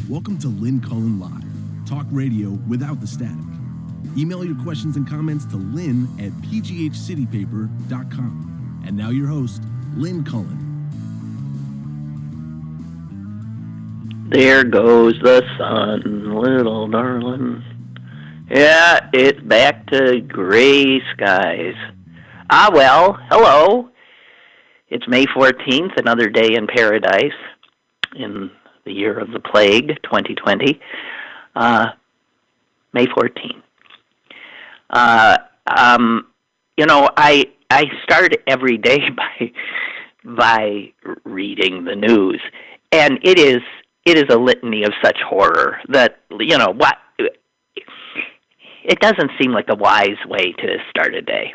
Welcome to Lynn Cullen Live, talk radio without the static. Email your questions and comments to lynn@pghcitypaper.com. And now your host, Lynn Cullen. There goes the sun, little darling. Yeah, it's back to gray skies. Well, hello. It's May 14th, another day in paradise in the year of the plague, 2020. May 14th. I start every day by reading the news, and it is a litany of such horror that, it doesn't seem like a wise way to start a day.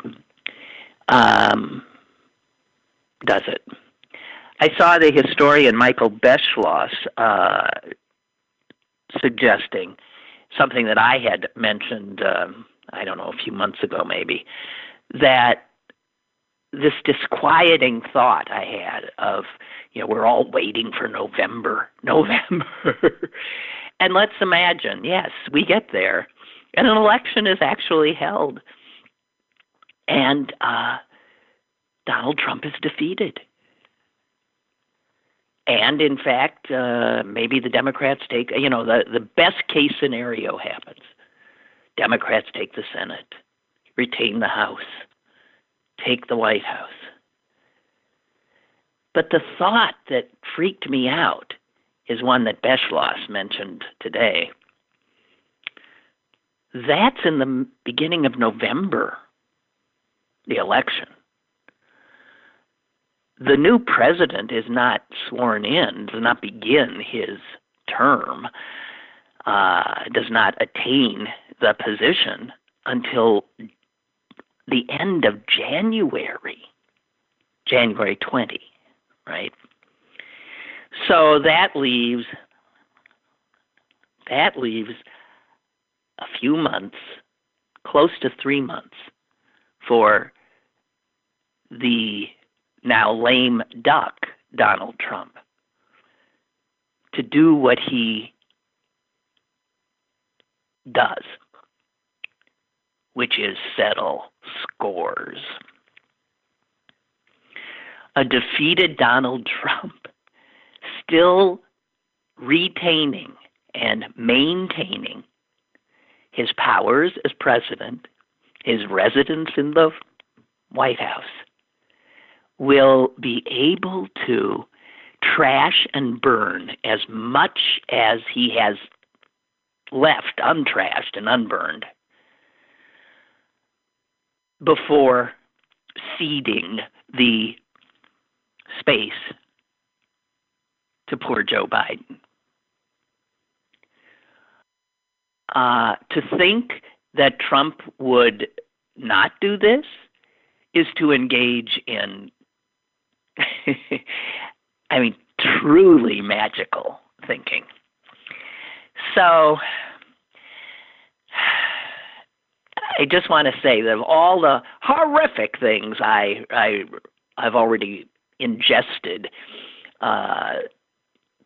Does it? I saw the historian Michael Beschloss suggesting something that I had mentioned, a few months ago maybe, that this disquieting thought I had of, we're all waiting for November. And let's imagine, yes, we get there, and an election is actually held, and Donald Trump is defeated. And, in fact, maybe the Democrats take, the best case scenario happens. Democrats take the Senate, retain the House, take the White House. But the thought that freaked me out is one that Beschloss mentioned today. That's in the beginning of November, the election. The new president is not sworn in, does not begin his term, does not attain the position until the end of January 20, right? So that leaves a few months, close to 3 months, for the now lame duck Donald Trump to do what he does, which is settle scores. A defeated Donald Trump still retaining and maintaining his powers as president, his residence in the White House, will be able to trash and burn as much as he has left untrashed and unburned before ceding the space to poor Joe Biden. To think that Trump would not do this is to engage in truly magical thinking. So I just want to say that of all the horrific things I've already ingested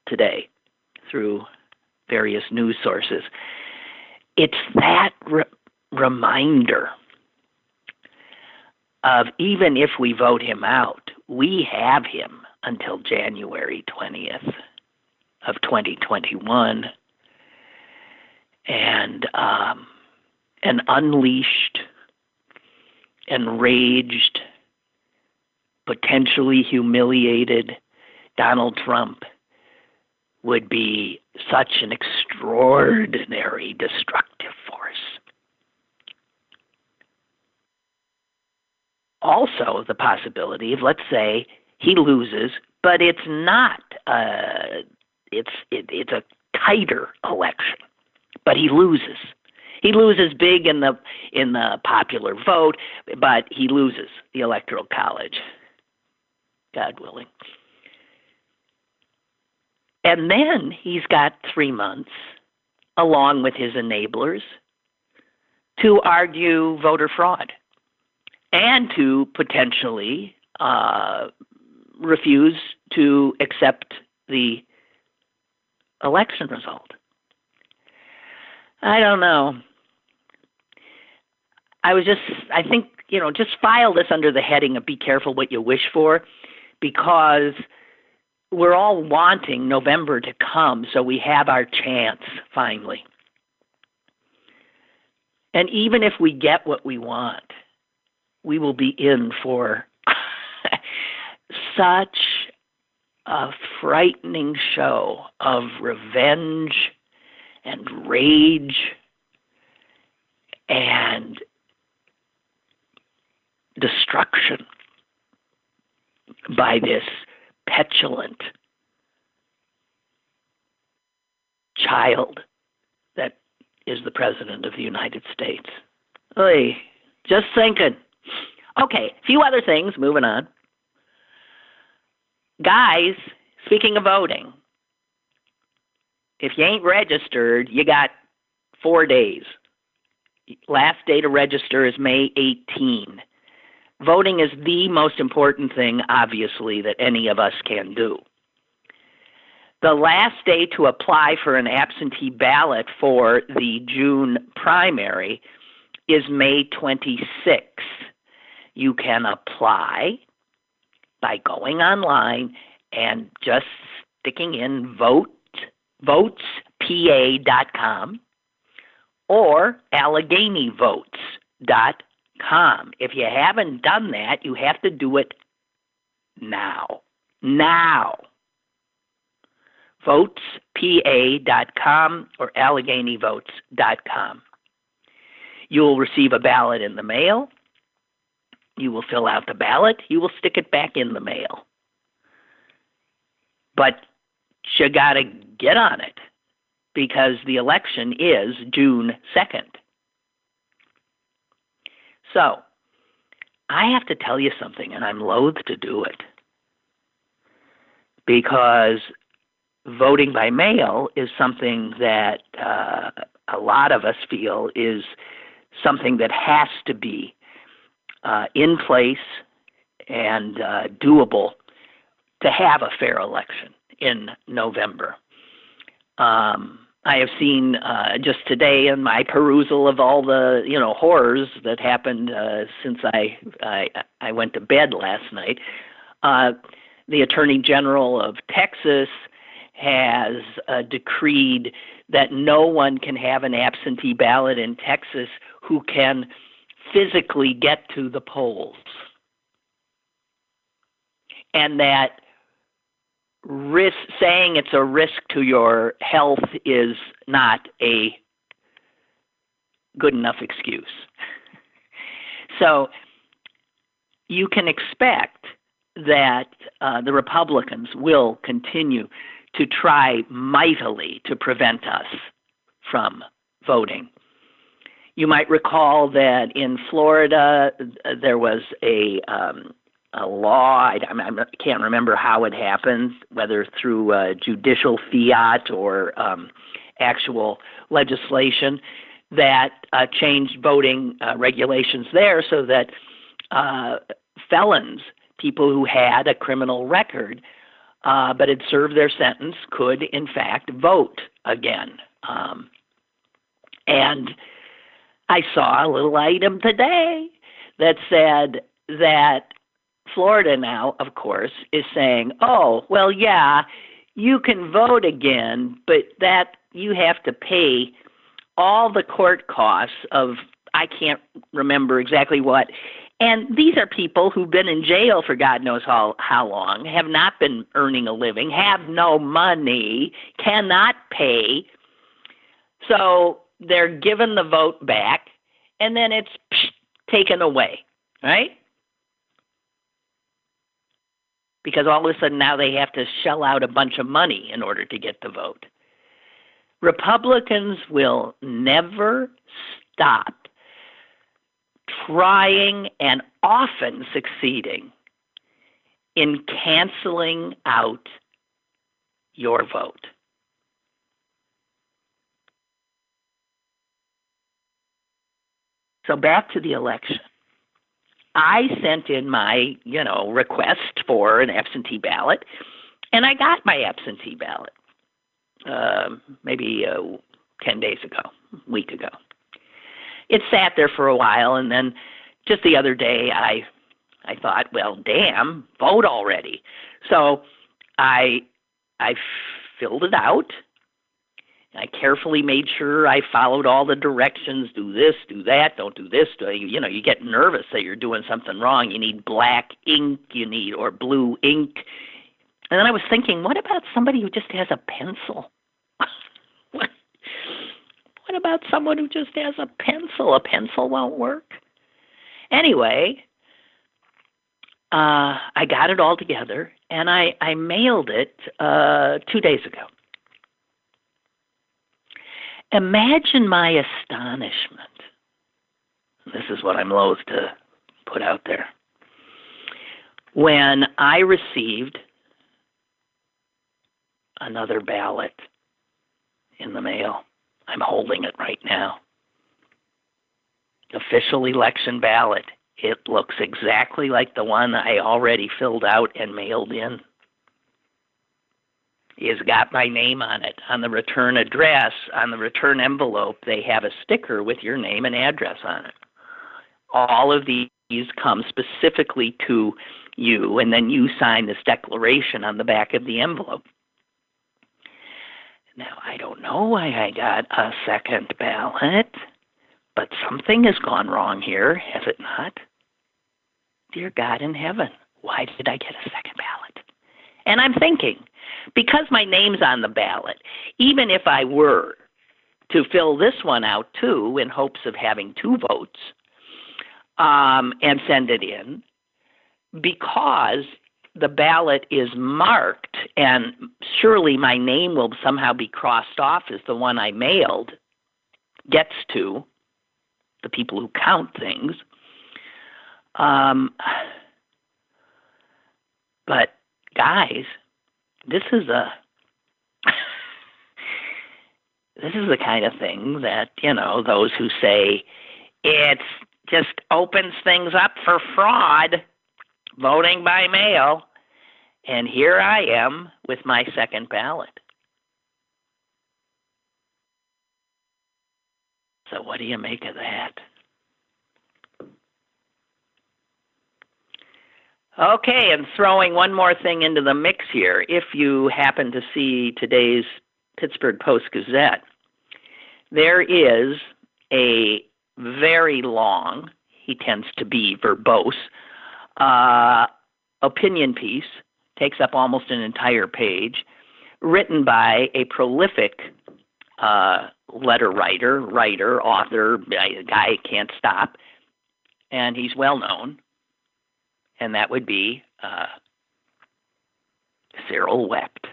today through various news sources, it's that reminder of, even if we vote him out, we have him until January 20th of 2021. And an unleashed, enraged, potentially humiliated Donald Trump would be such an extraordinary destructive force. Also, the possibility of, let's say, he loses, but it's not. It's a tighter election, but he loses. He loses big in the popular vote, but he loses the Electoral College, God willing. And then he's got 3 months, along with his enablers, to argue voter fraud and to potentially refuse to accept the election result. I don't know. I think, just file this under the heading of be careful what you wish for, because we're all wanting November to come so we have our chance finally. And even if we get what we want, we will be in for such a frightening show of revenge and rage and destruction by this petulant child that is the President of the United States. Oy, just thinking. Okay, a few other things, moving on. Guys, speaking of voting, if you ain't registered, you got 4 days. Last day to register is May 18. Voting is the most important thing, obviously, that any of us can do. The last day to apply for an absentee ballot for the June primary is May 26. You can apply by going online and just sticking in votespa.com or AlleghenyVotes.com. If you haven't done that, you have to do it now. Now. Votespa.com or AlleghenyVotes.com. You will receive a ballot in the mail. You will fill out the ballot. You will stick it back in the mail. But you got to get on it because the election is June 2nd. So, I have to tell you something, and I'm loath to do it, because voting by mail is something that a lot of us feel is something that has to be in place and doable to have a fair election in November. I have seen just today in my perusal of all the horrors that happened since I went to bed last night. The Attorney General of Texas has decreed that no one can have an absentee ballot in Texas who can physically get to the polls, and that saying it's a risk to your health is not a good enough excuse. So you can expect that the Republicans will continue to try mightily to prevent us from voting. You might recall that in Florida there was a law. I can't remember how it happened, whether through judicial fiat or actual legislation, that changed voting regulations there so that felons, people who had a criminal record but had served their sentence, could in fact vote again. And I saw a little item today that said that Florida now, of course, is saying, oh, well, yeah, you can vote again, but that you have to pay all the court costs of, I can't remember exactly what. And these are people who've been in jail for God knows how long, have not been earning a living, have no money, cannot pay. So they're given the vote back, and then it's taken away, right? Because all of a sudden now they have to shell out a bunch of money in order to get the vote. Republicans will never stop trying and often succeeding in canceling out your vote. So back to the election. I sent in my, request for an absentee ballot, and I got my absentee ballot. maybe 10 days ago, a week ago. It sat there for a while, and then just the other day, I thought, well, damn, vote already. So I filled it out. I carefully made sure I followed all the directions. Do this, do that, don't do this. You get nervous that you're doing something wrong. You need black ink, or blue ink. And then I was thinking, what about somebody who just has a pencil? What about someone who just has a pencil? A pencil won't work. Anyway, I got it all together, and I mailed it 2 days ago. Imagine my astonishment. This is what I'm loath to put out there. When I received another ballot in the mail. I'm holding it right now. Official election ballot. It looks exactly like the one I already filled out and mailed in. It's got my name on it. On the return address, on the return envelope, they have a sticker with your name and address on it. All of these come specifically to you, and then you sign this declaration on the back of the envelope. Now, I don't know why I got a second ballot, but something has gone wrong here, has it not? Dear God in heaven, why did I get a second ballot? And I'm thinking, because my name's on the ballot, even if I were to fill this one out too in hopes of having 2 votes and send it in, because the ballot is marked and surely my name will somehow be crossed off as the one I mailed gets to the people who count things. But guys, this is the kind of thing that, those who say it just opens things up for fraud, voting by mail, and here I am with my second ballot. So what do you make of that? Okay, and throwing one more thing into the mix here. If you happen to see today's Pittsburgh Post-Gazette, there is a very long, he tends to be verbose, opinion piece, takes up almost an entire page, written by a prolific letter writer, author, a guy can't stop, and he's well known, and that would be Cyril Wecht.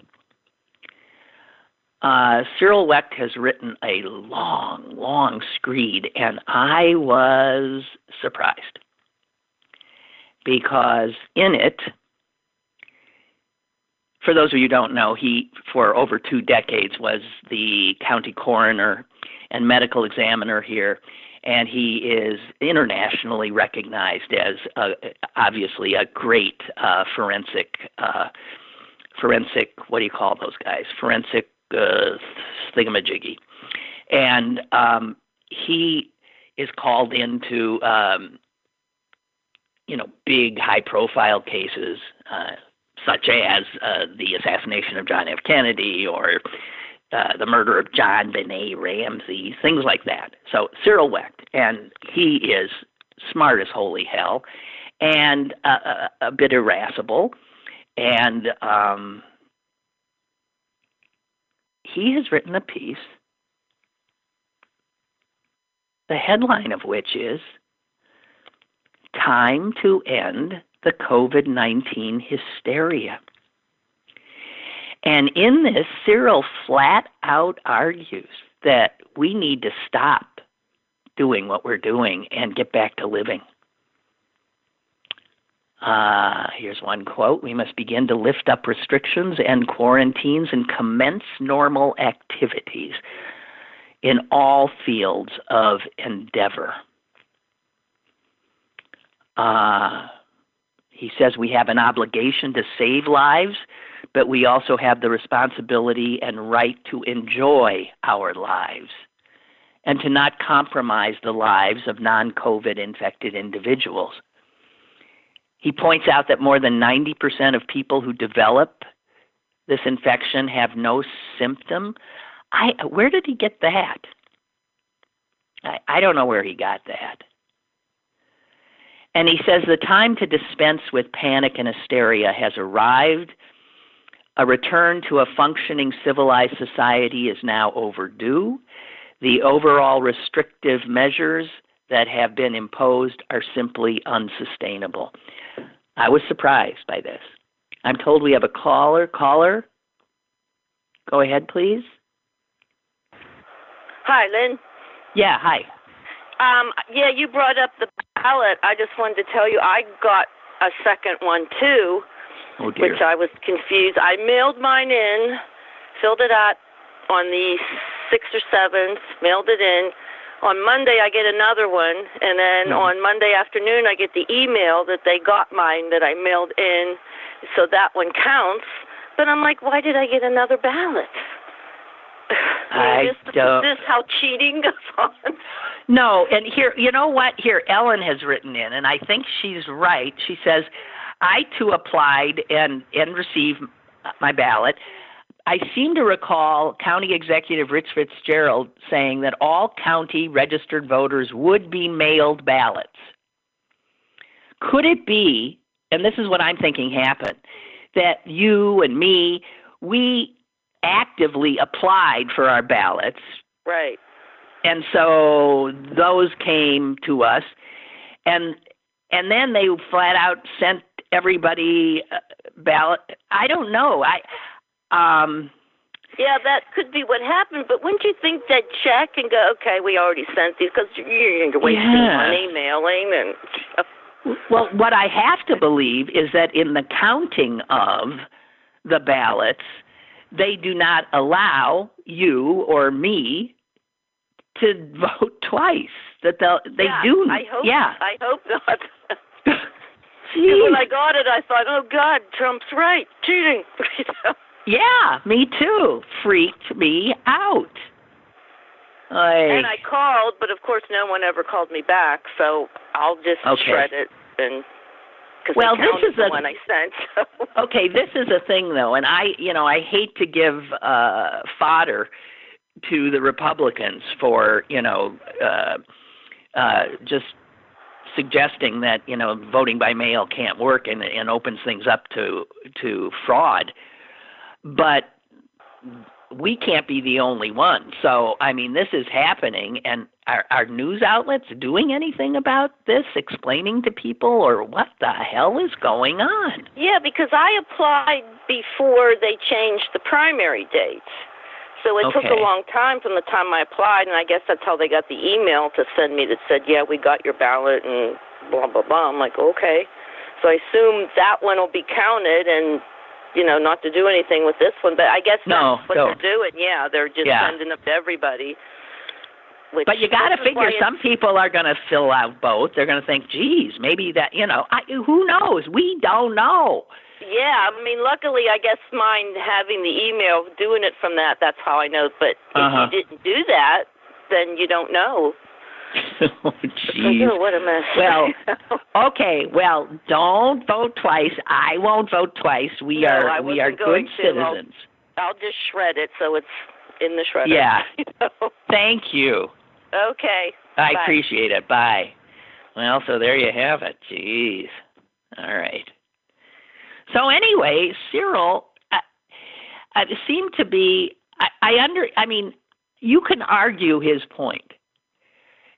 Cyril Wecht has written a long screed, and I was surprised because in it, for those of you who don't know, he, for over 2 decades, was the county coroner and medical examiner here, and he is internationally recognized as obviously a great forensic, what do you call those guys? Forensic thingamajiggy. And he is called into, big high-profile cases, such as the assassination of John F. Kennedy or the murder of John Benet Ramsey, things like that. So Cyril Wecht, and he is smart as holy hell and a bit irascible, and he has written a piece, the headline of which is Time to End the COVID-19 Hysteria. And in this, Cyril flat out argues that we need to stop doing what we're doing and get back to living. Here's one quote. We must begin to lift up restrictions and quarantines and commence normal activities in all fields of endeavor. He says we have an obligation to save lives, but we also have the responsibility and right to enjoy our lives and to not compromise the lives of non-COVID infected individuals. He points out that more than 90% of people who develop this infection have no symptom. Where did he get that? I don't know where he got that. And he says the time to dispense with panic and hysteria has arrived. A return to a functioning civilized society is now overdue. The overall restrictive measures that have been imposed are simply unsustainable. I was surprised by this. I'm told we have a caller. Caller? Go ahead, please. Hi, Lynn. Yeah, hi. Yeah, you brought up the ballot. I just wanted to tell you I got a second one, too, which I was confused. I mailed mine in, filled it out on the 6th or 7th, mailed it in. On Monday, I get another one, and then on Monday afternoon, I get the email that they got mine that I mailed in, so that one counts. But I'm like, why did I get another ballot? Is this how cheating goes on? No, and here, you know what? Here, Ellen has written in, and I think she's right. She says, I too applied and received my ballot. I seem to recall County Executive Rich Fitzgerald saying that all county registered voters would be mailed ballots. Could it be, and this is what I'm thinking happened, that you and me, we actively applied for our ballots. Right. And so those came to us, and then they flat out sent everybody a ballot. I don't know. Yeah, that could be what happened, but wouldn't you think they'd check and go, okay, we already sent these, because you're wasting money mailing and... Well, what I have to believe is that in the counting of the ballots, they do not allow you or me to vote twice. That they do. I hope. Yeah. I hope not. Because when I got it, I thought, oh God, Trump's right, cheating. Yeah, me too. Freaked me out. And I called, but of course no one ever called me back, so I'll just shred it. And well, this is the one I sent. So. Okay, this is a thing though, and I hate to give fodder to the Republicans for just suggesting that voting by mail can't work and opens things up to fraud, but we can't be the only one. So, I mean, this is happening, and are news outlets doing anything about this, explaining to people, or what the hell is going on? Yeah, because I applied before they changed the primary dates. So it took a long time from the time I applied, and I guess that's how they got the email to send me that said, yeah, we got your ballot and blah, blah, blah. I'm like, okay. So I assume that one will be counted and, not to do anything with this one. But I guess that's what they're doing. Yeah, they're just sending them to everybody. But you got to figure some people are going to fill out both. They're going to think, geez, maybe that, who knows? We don't know. Yeah, I mean, luckily, I guess mine having the email, doing it from that's how I know. But if you didn't do that, then you don't know. Oh, jeez. Oh, what a mess. Well, okay. Well, don't vote twice. I won't vote twice. We are good citizens. I'll just shred it so it's in the shredder. Yeah. Thank you. Okay. I appreciate it. Bye. Well, so there you have it. Jeez. All right. So anyway, Cyril seemed to be. I mean, you can argue his point.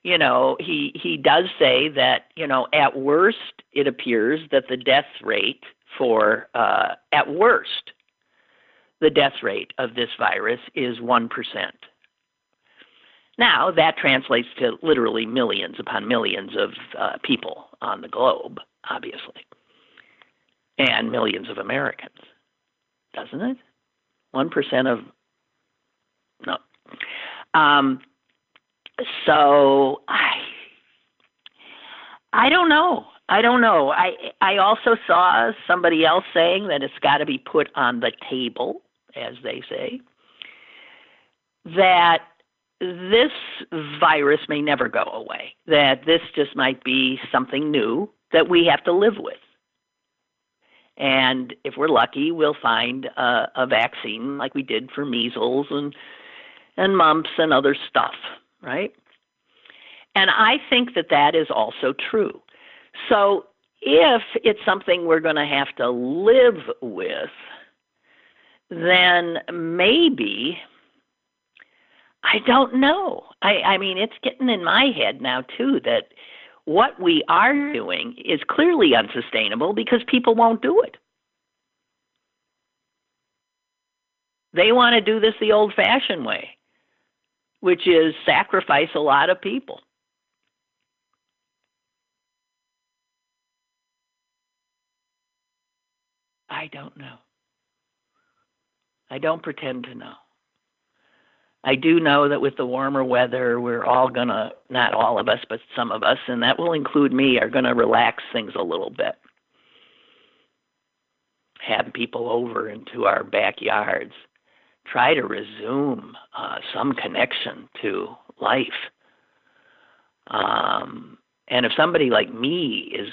He does say that, at worst, it appears that the death rate for, at worst, the death rate of this virus is 1%. Now, that translates to literally millions upon millions of people on the globe, obviously, and millions of Americans, doesn't it? 1% of, no. So I don't know. I don't know. I also saw somebody else saying that it's got to be put on the table, as they say, that this virus may never go away, that this just might be something new that we have to live with. And if we're lucky, we'll find a vaccine like we did for measles and mumps and other stuff, right? And I think that that is also true. So if it's something we're going to have to live with, then maybe, I don't know. I mean, it's getting in my head now, too, that what we are doing is clearly unsustainable because people won't do it. They want to do this the old-fashioned way, which is sacrifice a lot of people. I don't know. I don't pretend to know. I do know that with the warmer weather, we're all going to, not all of us, but some of us, and that will include me, are going to relax things a little bit. Have people over into our backyards. Try to resume some connection to life. And if somebody like me is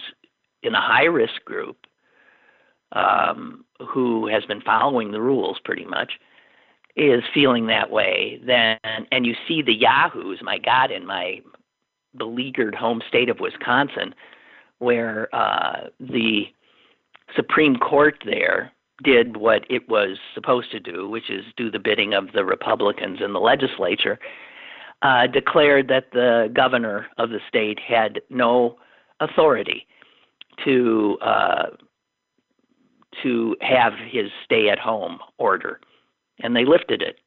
in a high-risk group, who has been following the rules pretty much, is feeling that way, then, and you see the yahoos, my God, in my beleaguered home state of Wisconsin, where the Supreme Court there did what it was supposed to do, which is do the bidding of the Republicans in the legislature, declared that the governor of the state had no authority to have his stay-at-home order, and they lifted it.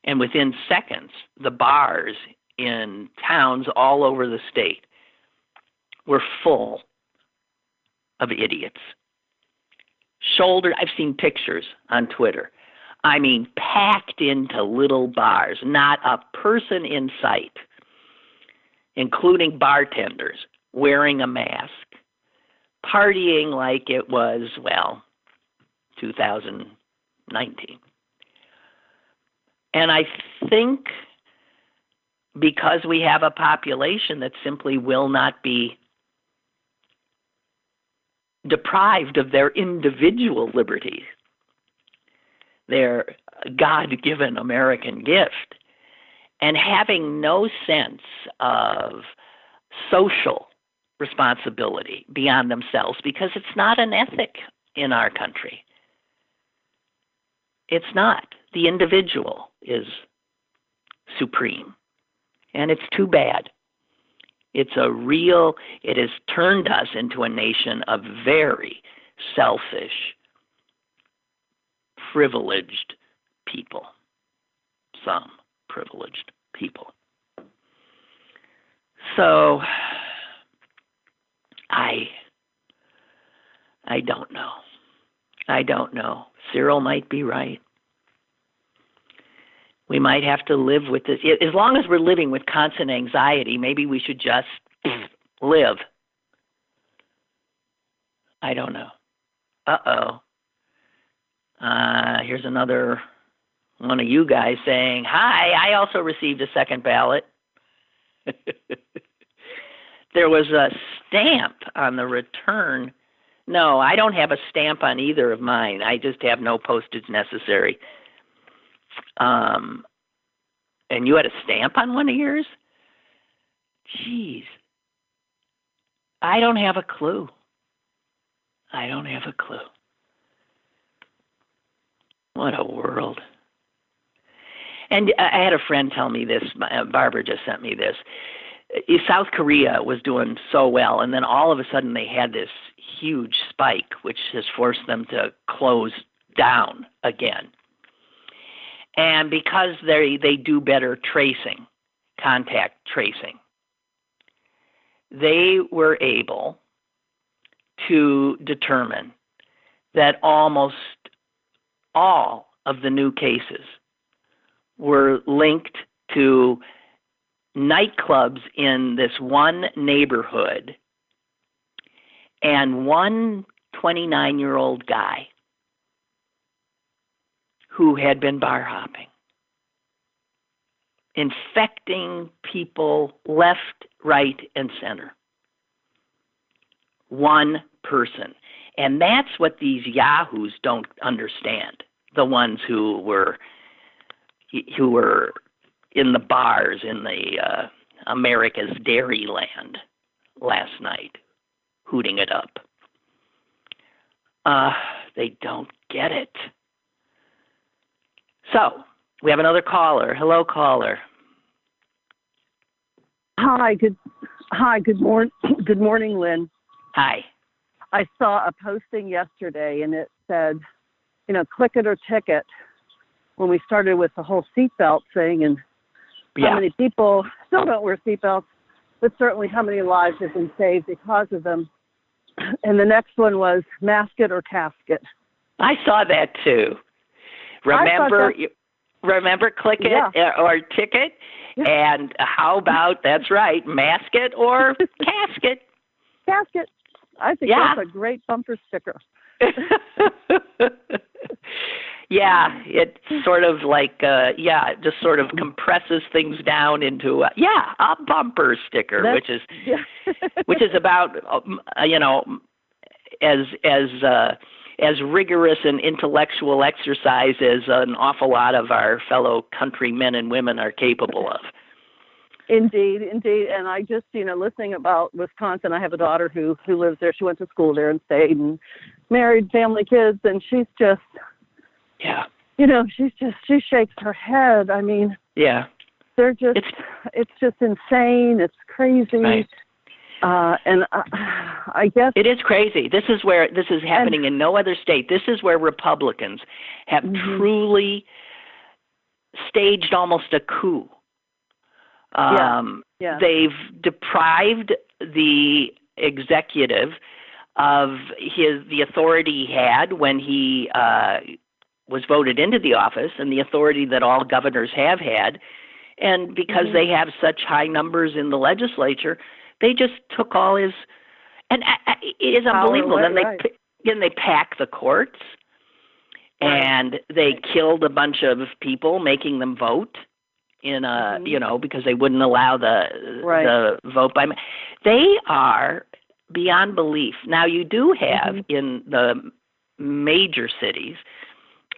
And within seconds, the bars in towns all over the state were full of idiots. I've seen pictures on Twitter. I mean, packed into little bars, not a person in sight, including bartenders wearing a mask, partying like it was, 2019. And I think because we have a population that simply will not be deprived of their individual liberties, their God-given American gift, and having no sense of social responsibility beyond themselves, because it's not an ethic in our country. It's not. The individual is supreme, and it's too bad. It has turned us into a nation of very selfish, privileged people. Some privileged people. So, I don't know. I don't know. Cyril might be right. We might have to live with this. As long as we're living with constant anxiety, maybe we should just live. I don't know. Here's another one of you guys saying, "Hi, I also received a second ballot." There was a stamp on the return. No, I don't have a stamp on either of mine. I just have no postage necessary. And you had a stamp on one of yours? Jeez. I don't have a clue. What a world. And I had a friend tell me this, Barbara just sent me this. South Korea was doing so well, and then all of a sudden they had this huge spike, which has forced them to close down again. And because they do better tracing, contact tracing, they were able to determine that almost all of the new cases were linked to nightclubs in this one neighborhood and one 29-year-old guy who had been bar hopping, infecting people left, right, and center. One person. And that's what these yahoos don't understand, the ones who were in the bars in the America's Dairyland last night, hooting it up. They don't get it. So, we have another caller. Hello, caller. Hi, good morning, Lynn. Hi. I saw a posting yesterday, and it said, click it or ticket, when we started with the whole seatbelt thing, and how many people still don't wear seatbelts, but certainly how many lives have been saved because of them. And the next one was mask it or casket. I saw that too. Remember, click it or ticket, and how about, that's right, mask it or casket. Casket. I think that's a great bumper sticker. Yeah, it sort of like, just sort of compresses things down into, a bumper sticker, which is about, as rigorous an intellectual exercise as an awful lot of our fellow countrymen and women are capable of. Indeed. And I just, listening about Wisconsin, I have a daughter who lives there. She went to school there and stayed and married, family, kids, and she's just, she shakes her head. I mean, they're just, it's just insane. It's crazy. Right. And I guess it is crazy. This is happening in no other state. This is where Republicans have truly staged almost a coup. They've deprived the executive of the authority he had when he was voted into the office, and the authority that all governors have had. And because they have such high numbers in the legislature, they just took all his, and it is unbelievable. Then they pack the courts, and they killed a bunch of people, making them vote in a, because they wouldn't allow the vote by. They are beyond belief. Now you do have in the major cities,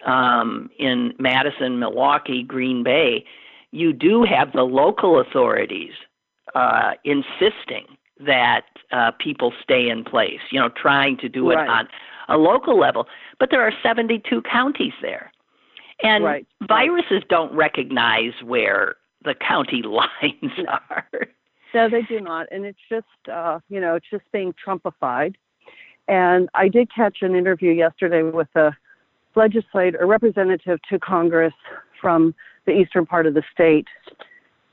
in Madison, Milwaukee, Green Bay, you do have the local authorities insisting that people stay in place, trying to do it on a local level. But there are 72 counties there. And viruses don't recognize where the county lines are. No, they do not. And it's just, it's just being Trumpified. And I did catch an interview yesterday with a representative to Congress from the eastern part of the state.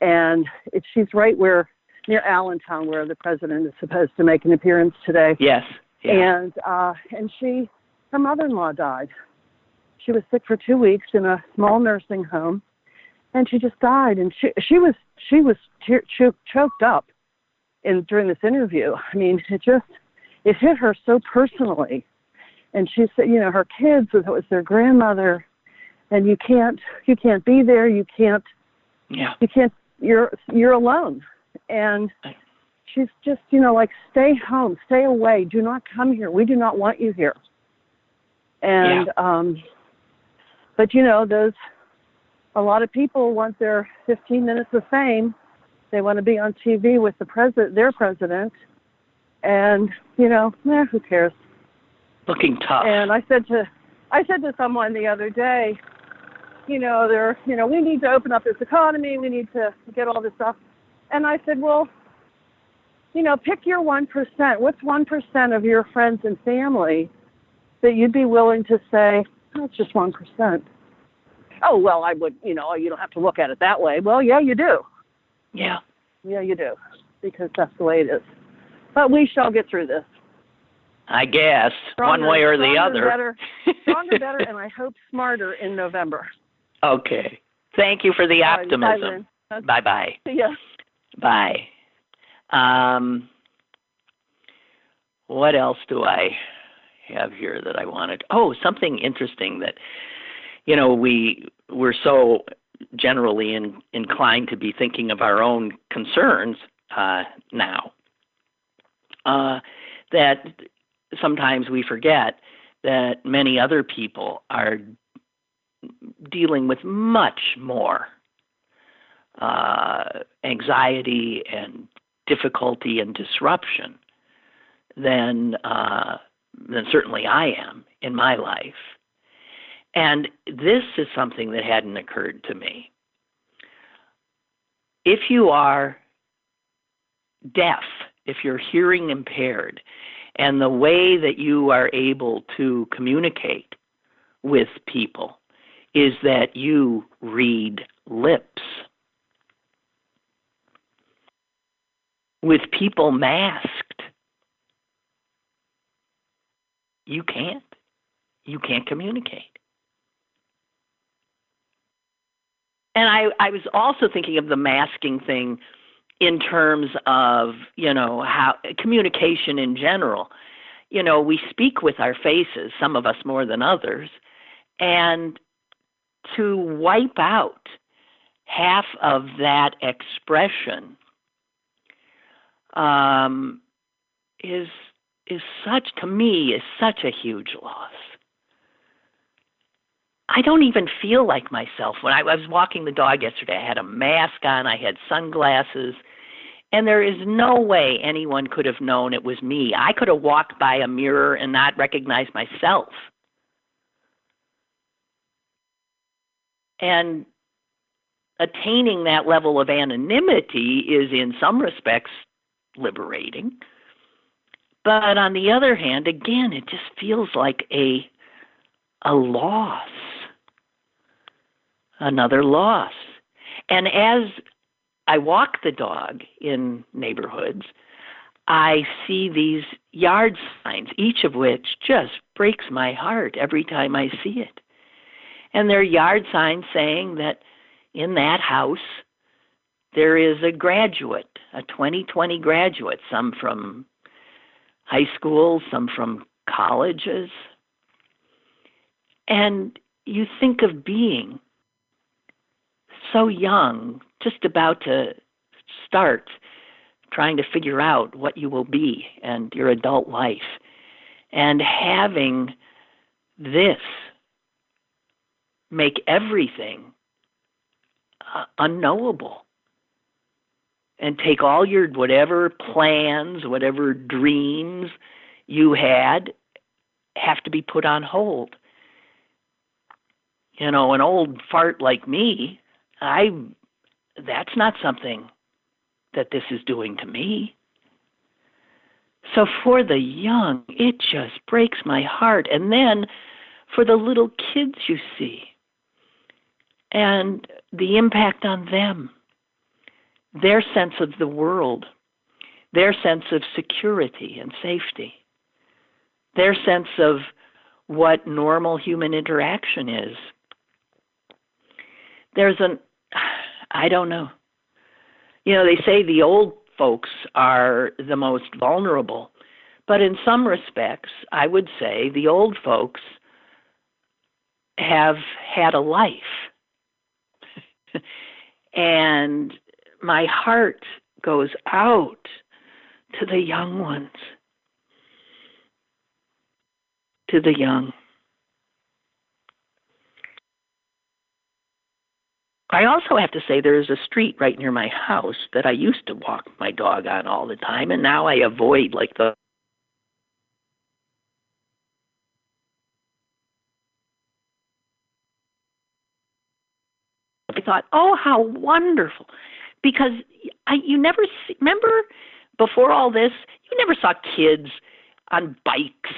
And she's right near Allentown, where the president is supposed to make an appearance today. Yes. Yeah. And her mother-in-law died. She was sick for 2 weeks in a small nursing home, and she just died. And she was choked up during this interview. I mean, it hit her so personally. And she said, her kids, it was their grandmother, and you can't be there. You can't, you're alone. And she's just, stay home, stay away. Do not come here. We do not want you here. And, but a lot of people want their 15 minutes of fame. They want to be on TV with their president. And, who cares? Looking tough. And I said to someone the other day, we need to open up this economy. We need to get all this stuff. And I said, well, pick your 1%. What's 1% of your friends and family that you'd be willing to say, oh, it's just 1%? Oh, well, I would, you don't have to look at it that way. Well, yeah, you do. Yeah. Yeah, you do, because that's the way it is. But we shall get through this. I guess, one way or the other. Stronger, better, and I hope smarter in November. Okay. Thank you for the optimism. Bye-bye. See ya. Bye. What else do I have here that I wanted? Oh, something interesting that, we're so generally inclined to be thinking of our own concerns now that sometimes we forget that many other people are dealing with much more anxiety and difficulty and disruption than certainly I am in my life. And this is something that hadn't occurred to me. If you are deaf, if you're hearing impaired, and the way that you are able to communicate with people is that you read lips. With people masked, you can't communicate. And I was also thinking of the masking thing in terms of, how communication in general. We speak with our faces, some of us more than others, and to wipe out half of that expression is such a huge loss. I don't even feel like myself. When I was walking the dog yesterday, I had a mask on, I had sunglasses, and there is no way anyone could have known it was me. I could have walked by a mirror and not recognized myself. And attaining that level of anonymity is, in some respects, liberating. But on the other hand, again, it just feels like a loss. Another loss. And as I walk the dog in neighborhoods, I see these yard signs, each of which just breaks my heart every time I see it. And they're yard signs saying that in that house there is a graduate, a 2020 graduate, some from high school, some from colleges. And you think of being so young, just about to start trying to figure out what you will be and your adult life, and having this make everything unknowable and take all your whatever plans, whatever dreams you had have to be put on hold. An old fart like me, that's not something that this is doing to me. So for the young, it just breaks my heart. And then for the little kids you see and the impact on them, their sense of the world, their sense of security and safety, their sense of what normal human interaction is. I don't know. They say the old folks are the most vulnerable, but in some respects, I would say the old folks have had a life. And my heart goes out to the young ones, to the young. I also have to say there's a street right near my house that I used to walk my dog on all the time, and now I avoid I thought, oh, how wonderful. Because you never remember before all this, you never saw kids on bikes,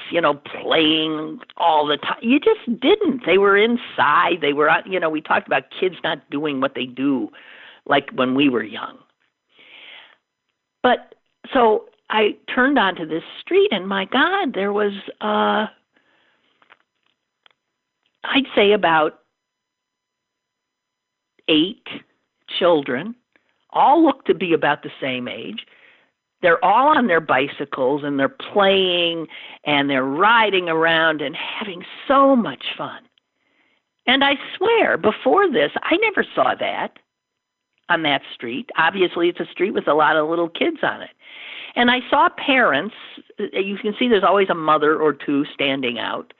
playing all the time. You just didn't. They were inside. They were, we talked about kids not doing what they do like when we were young. But so I turned onto this street and my God, there was, I'd say about 8 children, all looked to be about the same age, they're all on their bicycles and they're playing and they're riding around and having so much fun. And I swear, before this, I never saw that on that street. Obviously, it's a street with a lot of little kids on it. And I saw parents. You can see there's always a mother or two standing out.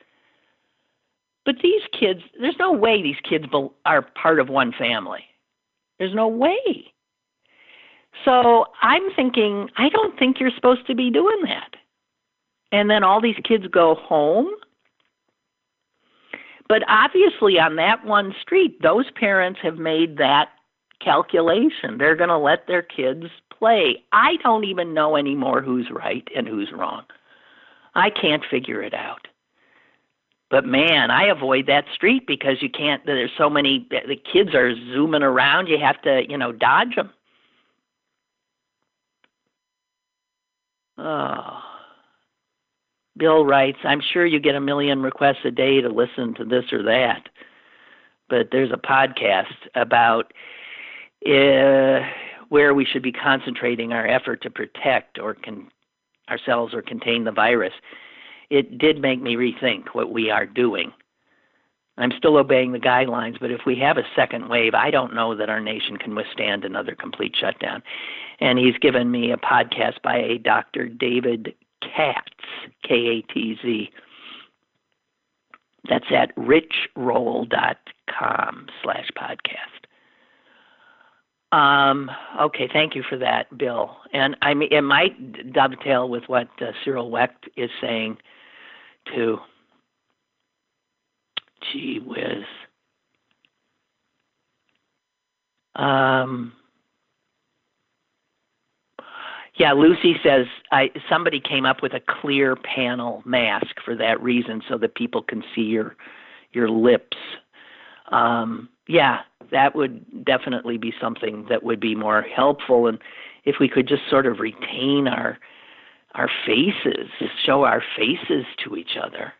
But these kids, there's no way these kids are part of one family. There's no way. So I'm thinking, I don't think you're supposed to be doing that. And then all these kids go home. But obviously on that one street, those parents have made that calculation. They're going to let their kids play. I don't even know anymore who's right and who's wrong. I can't figure it out. But man, I avoid that street because you can't, there's so many, the kids are zooming around. You have to, dodge them. Oh. Bill writes, I'm sure you get 1 million requests a day to listen to this or that. But there's a podcast about where we should be concentrating our effort to protect ourselves or contain the virus. It did make me rethink what we are doing. I'm still obeying the guidelines, but if we have a second wave, I don't know that our nation can withstand another complete shutdown. And he's given me a podcast by a Dr. David Katz, K-A-T-Z. That's at richroll.com/podcast. Okay, thank you for that, Bill. And it might dovetail with what Cyril Wecht is saying, too. Gee whiz. Yeah, Lucy says somebody came up with a clear panel mask for that reason, so that people can see your lips. Yeah, that would definitely be something that would be more helpful, and if we could just sort of retain our faces, show our faces to each other.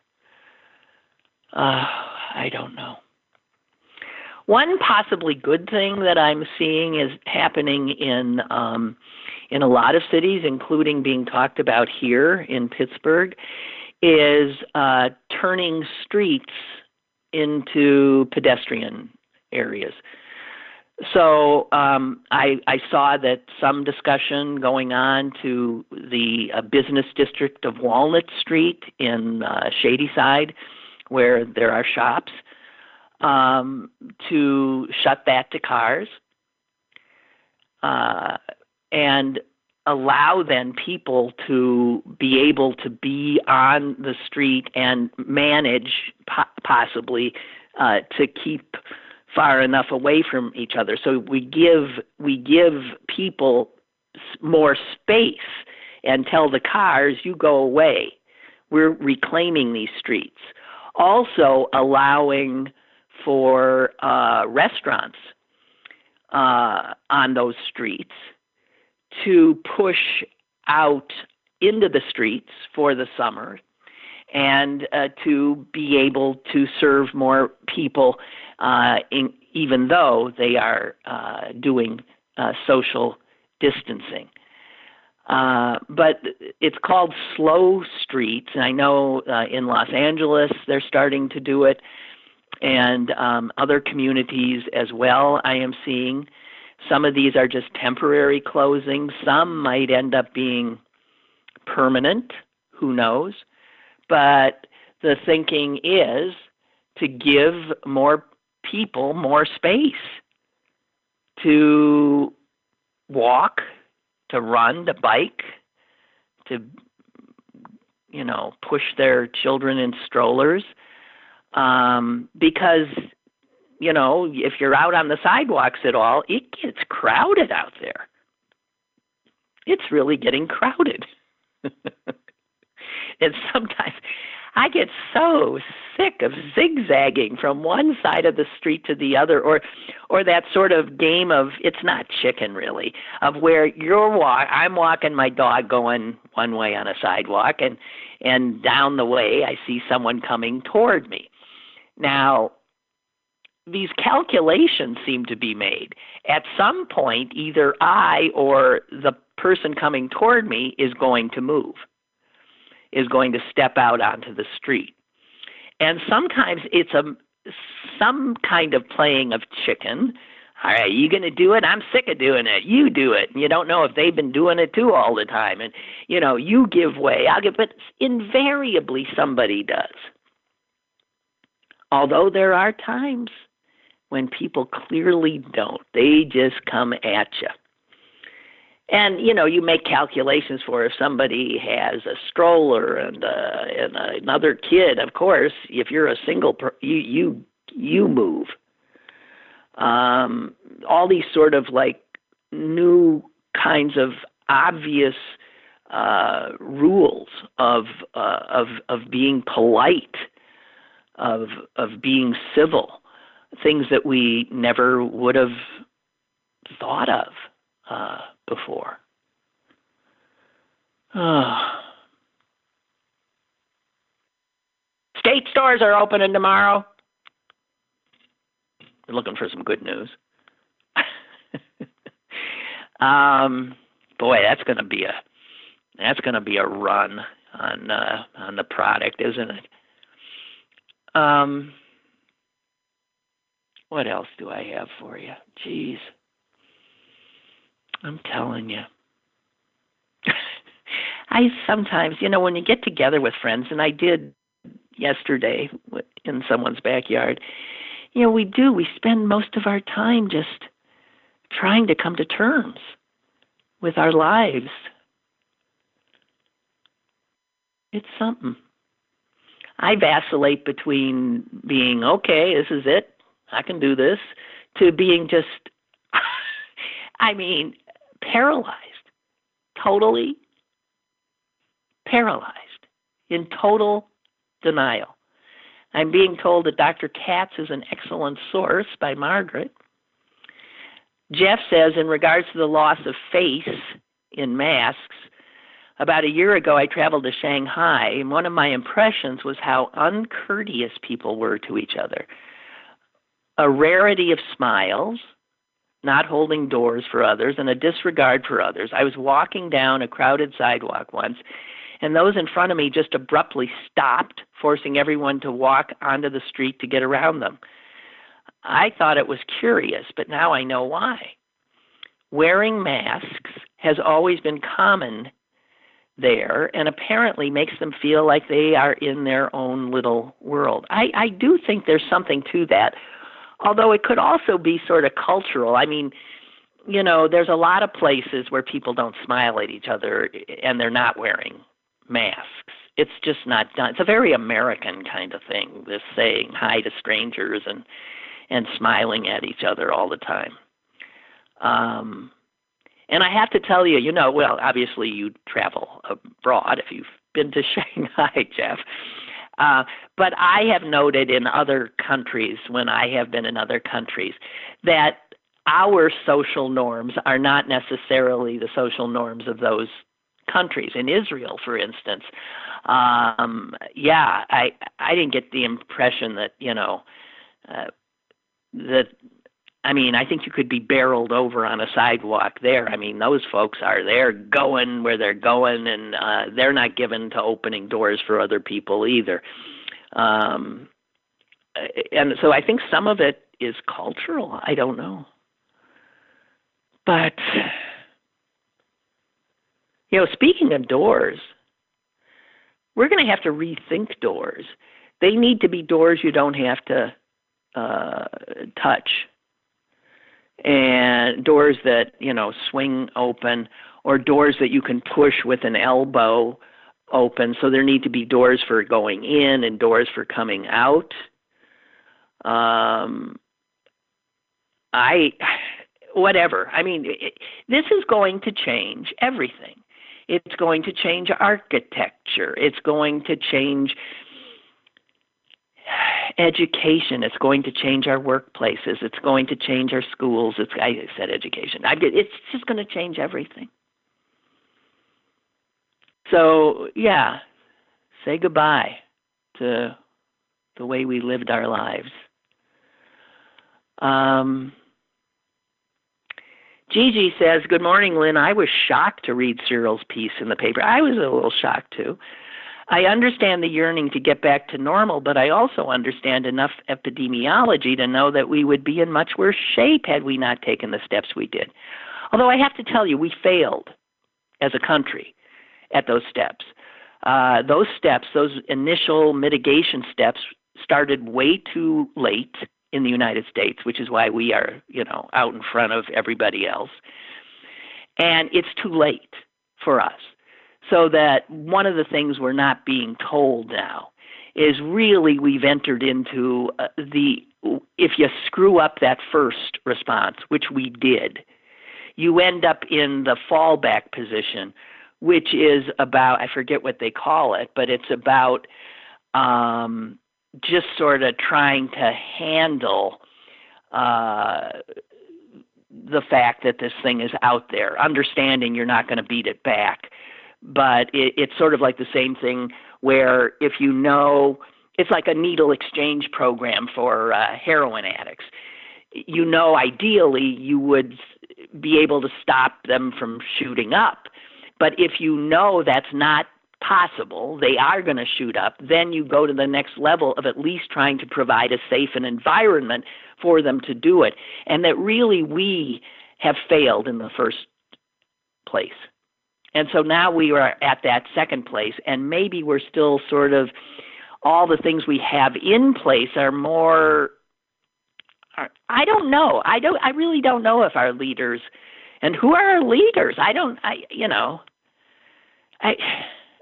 I don't know. One possibly good thing that I'm seeing is happening in a lot of cities, including being talked about here in Pittsburgh, is turning streets into pedestrian areas. So I saw that some discussion going on to the business district of Walnut Street in Shadyside, where there are shops, to shut that to cars and allow then people to be able to be on the street and manage possibly to keep far enough away from each other. So we give people more space and tell the cars, you go away. We're reclaiming these streets. Also allowing for restaurants on those streets to push out into the streets for the summer and to be able to serve more people even though they are doing social distancing. But it's called slow streets, and I know in Los Angeles they're starting to do it, and other communities as well I am seeing. Some of these are just temporary closings. Some might end up being permanent, who knows. But the thinking is to give more people more space to walk, to run, to bike, to, push their children in strollers. Because, if you're out on the sidewalks at all, it gets crowded out there. It's really getting crowded. And sometimes I get so sick of zigzagging from one side of the street to the other, or that sort of game of, it's not chicken really, of where I'm walking my dog going one way on a sidewalk, and down the way I see someone coming toward me. Now, these calculations seem to be made. At some point, either I or the person coming toward me is going to move, is going to step out onto the street. And sometimes it's some kind of playing of chicken. All right, you going to do it? I'm sick of doing it. You do it. And you don't know if they've been doing it too all the time. And, you give way, I'll give, but invariably somebody does. Although there are times when people clearly don't. They just come at you. And, you make calculations for if somebody has a stroller and another kid, of course, if you're a single, you move. All these sort of like new kinds of obvious rules of being polite, of being civil, things that we never would have thought of before. State stores are opening tomorrow. We're looking for some good news. Boy, that's going to be a run on the product, isn't it? What else do I have for you? Jeez. I'm telling you. I sometimes, when you get together with friends, and I did yesterday in someone's backyard, we spend most of our time just trying to come to terms with our lives. It's something. I vacillate between being, okay, this is it, I can do this, to being just, paralyzed, totally paralyzed, in total denial. I'm being told that Dr. Katz is an excellent source by Margaret. Jeff says, in regards to the loss of face in masks, about a year ago I traveled to Shanghai, and one of my impressions was how uncourteous people were to each other. A rarity of smiles, not holding doors for others, and a disregard for others. I was walking down a crowded sidewalk once, and those in front of me just abruptly stopped, forcing everyone to walk onto the street to get around them. I thought it was curious, but now I know why. Wearing masks has always been common there, and apparently makes them feel like they are in their own little world. I do think there's something to that, although it could also be sort of cultural. There's a lot of places where people don't smile at each other and they're not wearing masks. It's just not done. It's a very American kind of thing, this saying hi to strangers and smiling at each other all the time. And I have to tell you, well, obviously you travel abroad if you've been to Shanghai, Jeff. But I have noted in other countries, when I have been in other countries, that our social norms are not necessarily the social norms of those countries. In Israel, for instance, I didn't get the impression that, I think you could be barreled over on a sidewalk there. Those folks are there going where they're going, and they're not given to opening doors for other people either. And so I think some of it is cultural. I don't know. But, speaking of doors, we're going to have to rethink doors. They need to be doors you don't have to touch, and doors that, swing open, or doors that you can push with an elbow open. So there need to be doors for going in and doors for coming out. This is going to change everything. It's going to change architecture. It's going to change education. It's going to change our workplaces. It's going to change our schools. I said education. It's just going to change everything. So, say goodbye to the way we lived our lives. Gigi says, good morning, Lynn. I was shocked to read Cyril's piece in the paper. I was a little shocked, too. I understand the yearning to get back to normal, but I also understand enough epidemiology to know that we would be in much worse shape had we not taken the steps we did. Although I have to tell you, we failed as a country at those steps. Those initial mitigation steps started way too late in the United States, which is why we are, out in front of everybody else. And it's too late for us. So that one of the things we're not being told now is really we've entered into if you screw up that first response, which we did, you end up in the fallback position, which is about, I forget what they call it, but it's about just sort of trying to handle the fact that this thing is out there, understanding you're not going to beat it back. But it's sort of like the same thing where if it's like a needle exchange program for heroin addicts. Ideally you would be able to stop them from shooting up. But if that's not possible, they are going to shoot up, then you go to the next level of at least trying to provide a safe environment for them to do it. And that really we have failed in the first place. And so now we are at that second place, and maybe we're still sort of, all the things we have in place are more, I don't know. I really don't know if our leaders, and who are our leaders?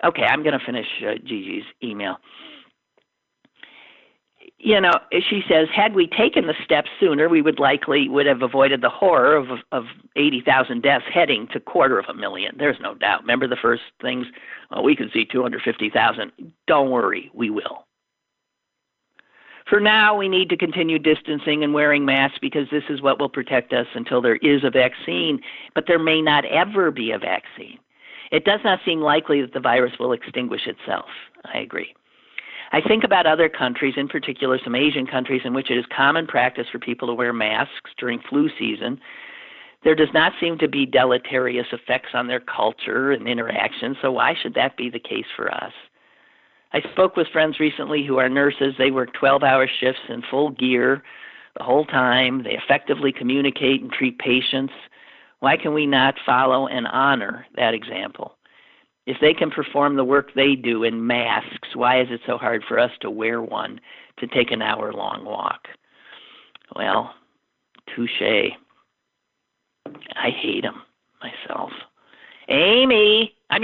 Okay, I'm going to finish Gigi's email. She says, had we taken the steps sooner, we would have avoided the horror of 80,000 deaths heading to 250,000. There's no doubt. Remember the first things? Well, we could see 250,000. Don't worry, we will. For now, we need to continue distancing and wearing masks because this is what will protect us until there is a vaccine, but there may not ever be a vaccine. It does not seem likely that the virus will extinguish itself. I agree. I think about other countries, in particular some Asian countries in which it is common practice for people to wear masks during flu season. There does not seem to be deleterious effects on their culture and interaction, so why should that be the case for us? I spoke with friends recently who are nurses. They work 12-hour shifts in full gear the whole time. They effectively communicate and treat patients. Why can we not follow and honor that example? If they can perform the work they do in masks, why is it so hard for us to wear one to take an hour-long walk? Well, touche. I hate them myself. Amy. I'm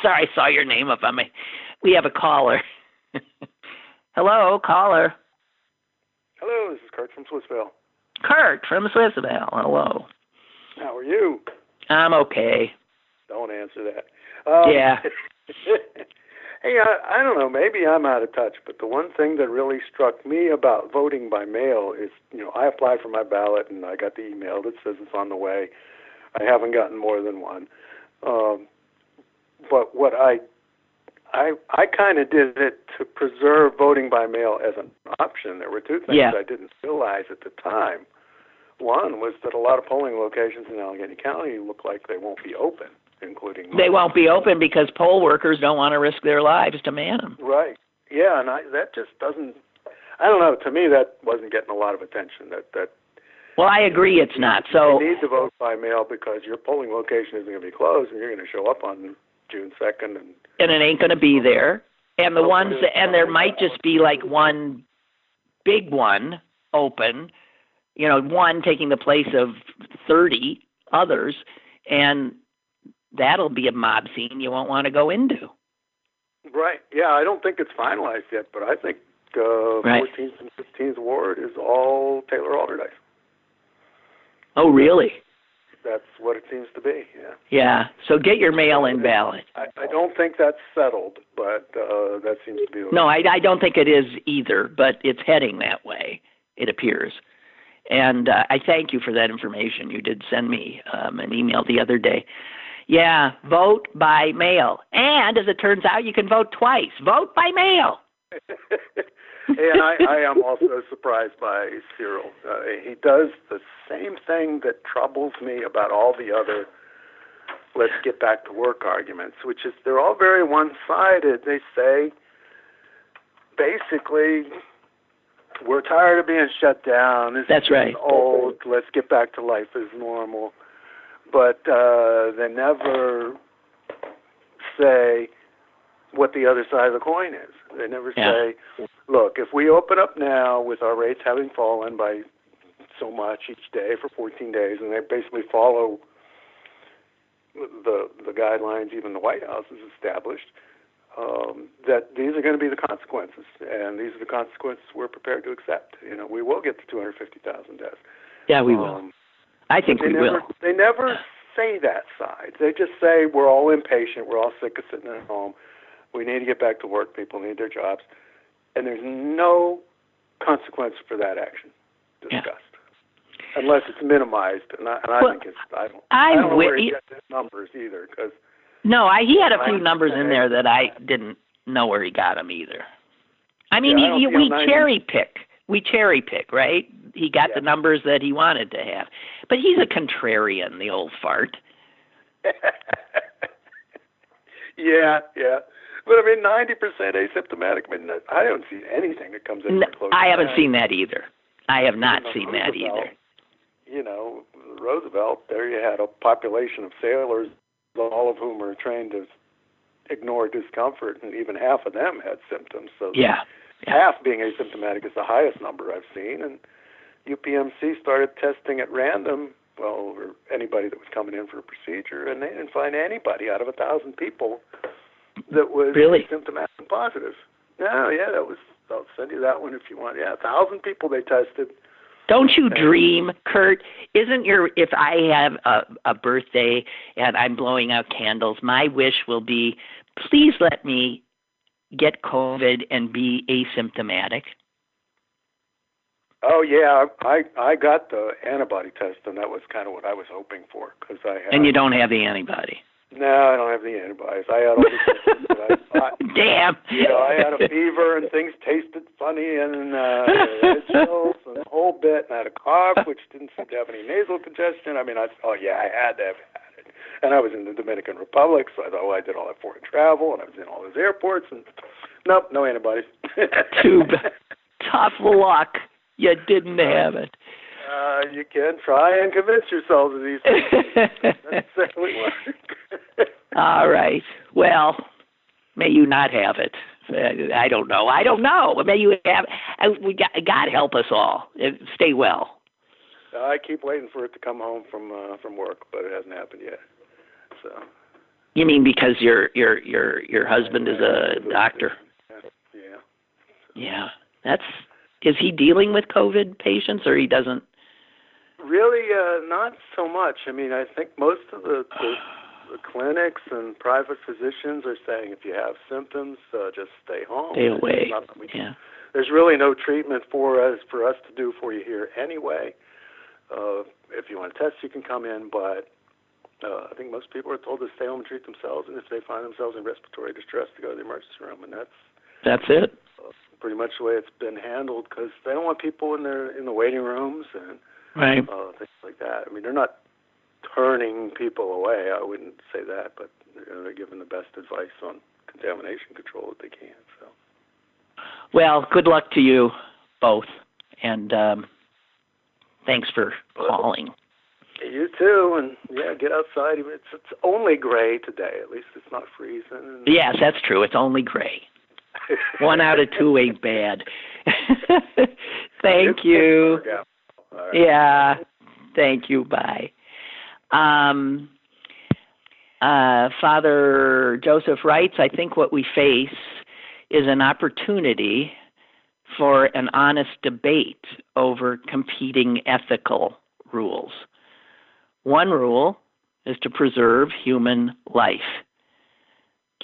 sorry, I saw your name up on my... We have a caller. Hello, caller. Hello, this is Kurt from Swissvale. Kurt from Swissvale. Hello. How are you? I'm okay. Don't answer that. Yeah. Hey, I don't know, maybe I'm out of touch, but the one thing that really struck me about voting by mail is, I applied for my ballot and I got the email that says it's on the way. I haven't gotten more than one. But what I kind of did it to preserve voting by mail as an option. There were two things I didn't realize at the time. One was that a lot of polling locations in Allegheny County look like they won't be open, including mine. They won't be open because poll workers don't want to risk their lives to man them. Right. Yeah, and that just doesn't, I don't know, to me that wasn't getting a lot of attention. Well, I agree it's not. So you need to vote by mail because your polling location isn't going to be closed and you're going to show up on June 2nd. And it ain't going to be there. And there might just be like one big one open, one taking the place of 30 others, and that'll be a mob scene you won't want to go into. Right. Yeah, I don't think it's finalized yet, but I think 14th and 15th Ward is all Taylor Alderdice. Oh, really? That's what it seems to be, yeah. Yeah, so get your mail-in ballot. I don't think that's settled, but that seems to be... No, I don't think it is either, but it's heading that way, it appears. And I thank you for that information. You did send me an email the other day. Yeah, vote by mail. And as it turns out, you can vote twice. Vote by mail. And I am also surprised by Cyril. He does the same thing that troubles me about all the other let's get back to work arguments, which is they're all very one-sided. They say, basically, we're tired of being shut down. That's right. Old. Let's get back to life as normal. But they never say what the other side of the coin is. They never say, look, if we open up now with our rates having fallen by so much each day for 14 days, and they basically follow the guidelines even the White House has established, that these are going to be the consequences, and these are the consequences we're prepared to accept. We will get to 250,000 deaths. Yeah, we will. I think we will. They never say that side. They just say we're all impatient, we're all sick of sitting at home, we need to get back to work, people need their jobs, and there's no consequence for that action discussed. Unless it's minimized, and I think it's. I don't know where he gets his numbers either, because. No, he had a few numbers in there that I didn't know where he got them either. I mean, we cherry pick. We cherry pick, right? He got the numbers that he wanted to have, but he's a contrarian, the old fart. Yeah. But I mean, 90% asymptomatic. I mean, I don't see anything that comes in close. I haven't seen that either. I have not seen that either. Roosevelt, there you had a population of sailors, all of whom are trained to ignore discomfort, and even half of them had symptoms. So half being asymptomatic is the highest number I've seen. And UPMC started testing at random, or anybody that was coming in for a procedure, and they didn't find anybody out of 1,000 people that was asymptomatic and positive. No, that was. I'll send you that one if you want. 1,000 people they tested. Don't you dream, Kurt? If I have a birthday and I'm blowing out candles, my wish will be, please let me get COVID and be asymptomatic. Oh, yeah. I got the antibody test, and that was kind of what I was hoping for. And you don't have the antibody? No, I don't have the antibodies. I had all the symptoms. Damn. I had a fever, and things tasted funny, and I had chills, and a whole bit, and I had a cough, which didn't seem to have any nasal congestion. I mean, I had to have had it. And I was in the Dominican Republic, so I thought, I did all that foreign travel, and I was in all those airports, and nope, no antibodies. Tough luck. You didn't have it. You can try and convince yourselves of these things. That's exactly what. All right. Well, may you not have it. I don't know. May you have. God help us all. Stay well. I keep waiting for it to come home from work, but it hasn't happened yet. So. You mean because your husband is a doctor? Yeah. Is he dealing with COVID patients, or he doesn't? Really, not so much. I mean, I think most of the clinics and private physicians are saying if you have symptoms, just stay home. Stay away. There's really no treatment for us to do for you here anyway. If you want to test, you can come in, but I think most people are told to stay home and treat themselves, and if they find themselves in respiratory distress, to go to the emergency room, and that's it. Pretty much the way it's been handled, because they don't want people in the waiting rooms and things like that. I mean, they're not turning people away. I wouldn't say that, but they're giving the best advice on contamination control that they can. So. Well, good luck to you both, and thanks for calling. You too, and get outside. It's only gray today. At least it's not freezing. Yes, that's true. It's only gray. 1 out of 2 ain't bad. Thank you. Right. Yeah. Thank you. Bye. Father Joseph writes, I think what we face is an opportunity for an honest debate over competing ethical rules. One rule is to preserve human life.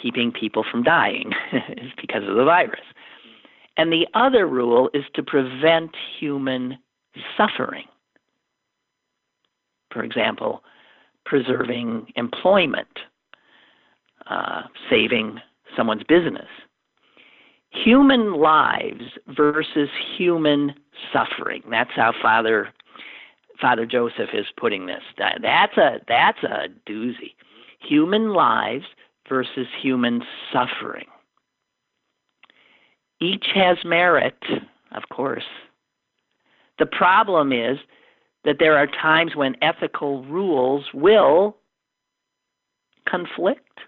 Keeping people from dying is because of the virus. And the other rule is to prevent human suffering. For example, preserving employment, saving someone's business. Human lives versus human suffering. That's how Father Joseph is putting this. That's a doozy. Human lives versus human suffering. Each has merit, of course. The problem is that there are times when ethical rules will conflict.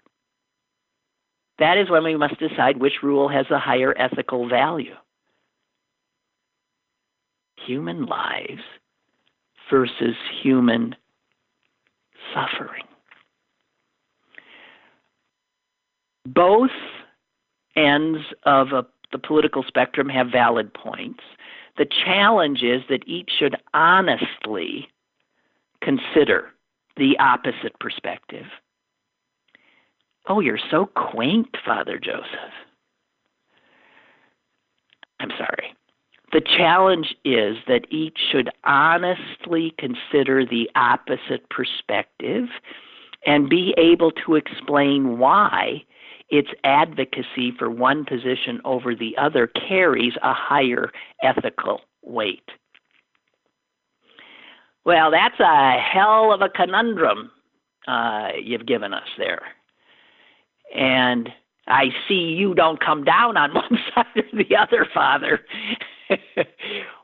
That is when we must decide which rule has a higher ethical value. Human lives versus human suffering. Both ends of the political spectrum have valid points. The challenge is that each should honestly consider the opposite perspective. Oh, you're so quaint, Father Joseph. I'm sorry. The challenge is that each should honestly consider the opposite perspective and be able to explain why its advocacy for one position over the other carries a higher ethical weight. Well, that's a hell of a conundrum you've given us there. And I see you don't come down on one side or the other, Father.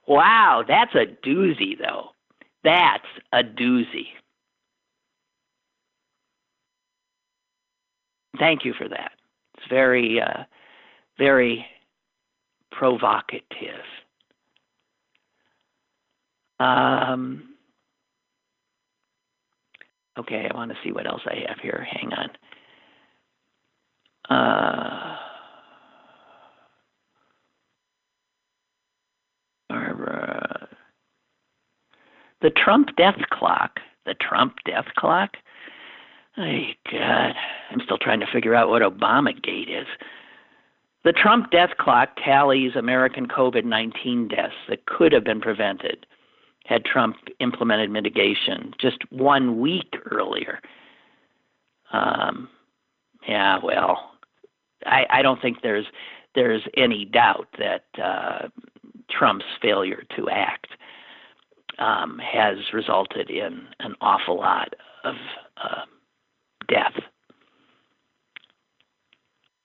Wow, that's a doozy, though. That's a doozy. Thank you for that. It's very, very provocative. Okay, I want to see what else I have here. Hang on. Barbara. The Trump death clock. Oh, God. I'm still trying to figure out what Obamagate is. The Trump death clock tallies American COVID-19 deaths that could have been prevented had Trump implemented mitigation just 1 week earlier. Yeah, well, I don't think there's any doubt that Trump's failure to act has resulted in an awful lot of death.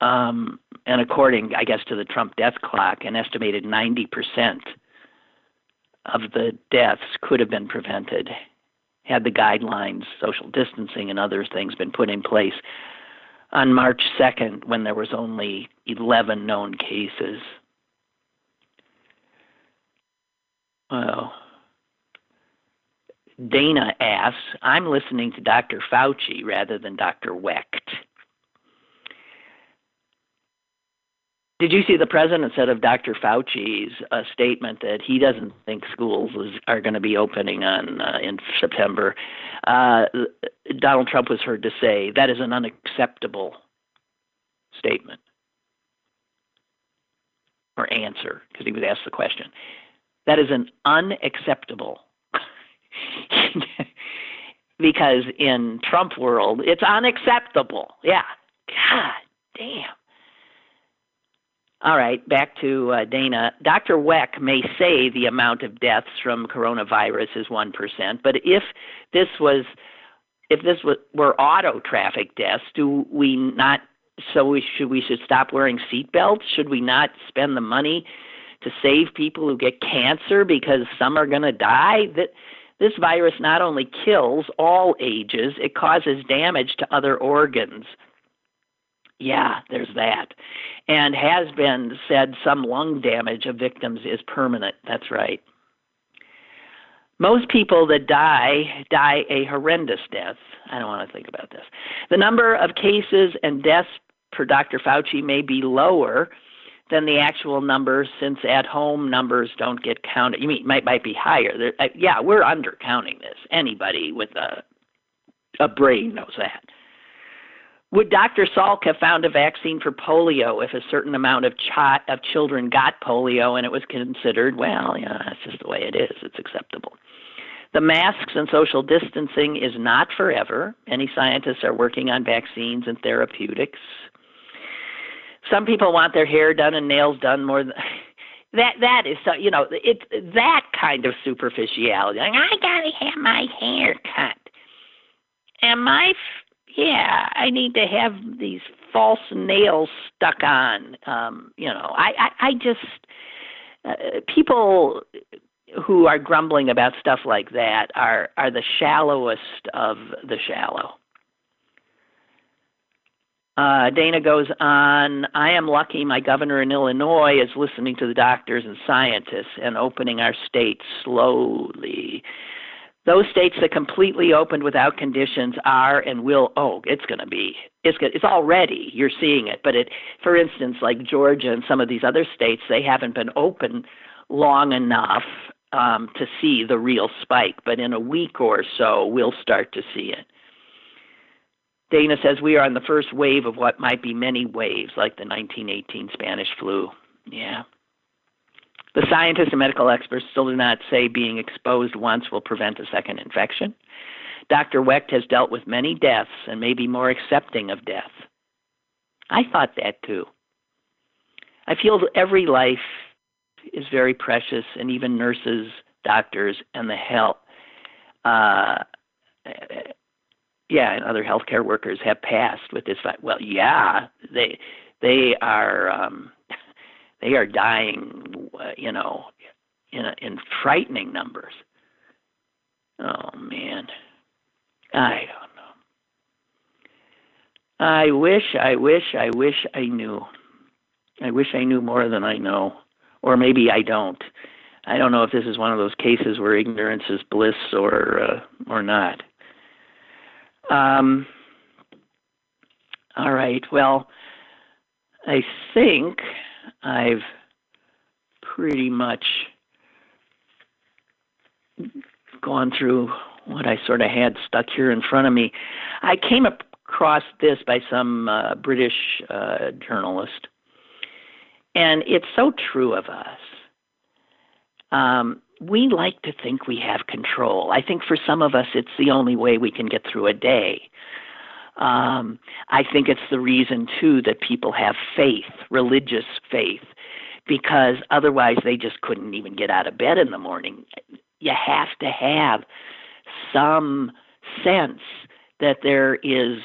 And according, I guess, to the Trump death clock, an estimated 90% of the deaths could have been prevented had the guidelines, social distancing and other things been put in place on March 2nd when there was only 11 known cases. Well, Dana asks, I'm listening to Dr. Fauci rather than Dr. Wecht. Did you see the president said of Dr. Fauci's statement that he doesn't think schools are going to be opening in September? Donald Trump was heard to say that is an unacceptable statement or answer, because he was asked the question. That is an unacceptable, because in Trump world, it's unacceptable. Yeah. God damn. All right, back to Dana. Dr. Weck may say the amount of deaths from coronavirus is 1%, but if this were auto traffic deaths, do we not? So we should stop wearing seatbelts? Should we not spend the money to save people who get cancer because some are going to die? This virus not only kills all ages, it causes damage to other organs. Yeah, there's that. And has been said some lung damage of victims is permanent. That's right. Most people that die a horrendous death. I don't want to think about this. The number of cases and deaths per Dr. Fauci may be lower than the actual numbers, since at-home numbers don't get counted. You mean might be higher? Yeah, we're undercounting this. Anybody with a brain knows that. Would Dr. Salk have found a vaccine for polio if a certain amount of children got polio and it was considered, well, yeah, that's just the way it is. It's acceptable. The masks and social distancing is not forever. Many scientists are working on vaccines and therapeutics. Some people want their hair done and nails done more than that is so, it's that kind of superficiality. Like, I gotta have my hair cut. And I need to have these false nails stuck on. I just people who are grumbling about stuff like that are the shallowest of the shallow. Dana goes on, I am lucky my governor in Illinois is listening to the doctors and scientists and opening our state slowly. Those states that completely opened without conditions are and will, it's already, you're seeing it. But for instance, like Georgia and some of these other states, they haven't been open long enough to see the real spike. But in a week or so, we'll start to see it. Dana says we are on the first wave of what might be many waves, like the 1918 Spanish flu. Yeah. The scientists and medical experts still do not say being exposed once will prevent a second infection. Dr. Wecht has dealt with many deaths and may be more accepting of death. I thought that too. I feel that every life is very precious, and even nurses, doctors, and the health. And other healthcare workers have passed with this. Well, yeah, they are dying, in frightening numbers. Oh man, I don't know. I wish I knew. I wish I knew more than I know, or maybe I don't. I don't know if this is one of those cases where ignorance is bliss or not. All right. Well, I think I've pretty much gone through what I sort of had stuck here in front of me. I came across this by some British journalist, and it's so true of us. We like to think we have control. I think for some of us, it's the only way we can get through a day. I think it's the reason, too, that people have faith, religious faith, because otherwise they just couldn't even get out of bed in the morning. You have to have some sense that there is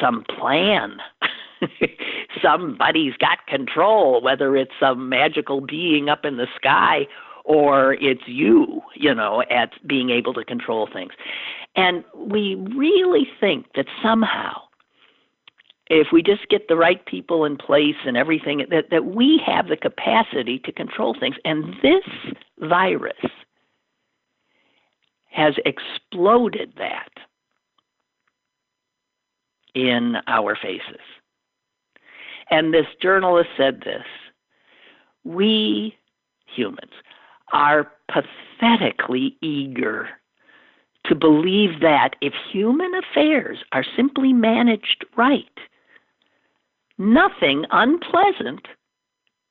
some plan. Somebody's got control, whether it's some magical being up in the sky or it's you, at being able to control things. And we really think that somehow, if we just get the right people in place and everything, that we have the capacity to control things. And this virus has exploded that in our faces. And this journalist said this: we humans are pathetically eager to believe that if human affairs are simply managed right, nothing unpleasant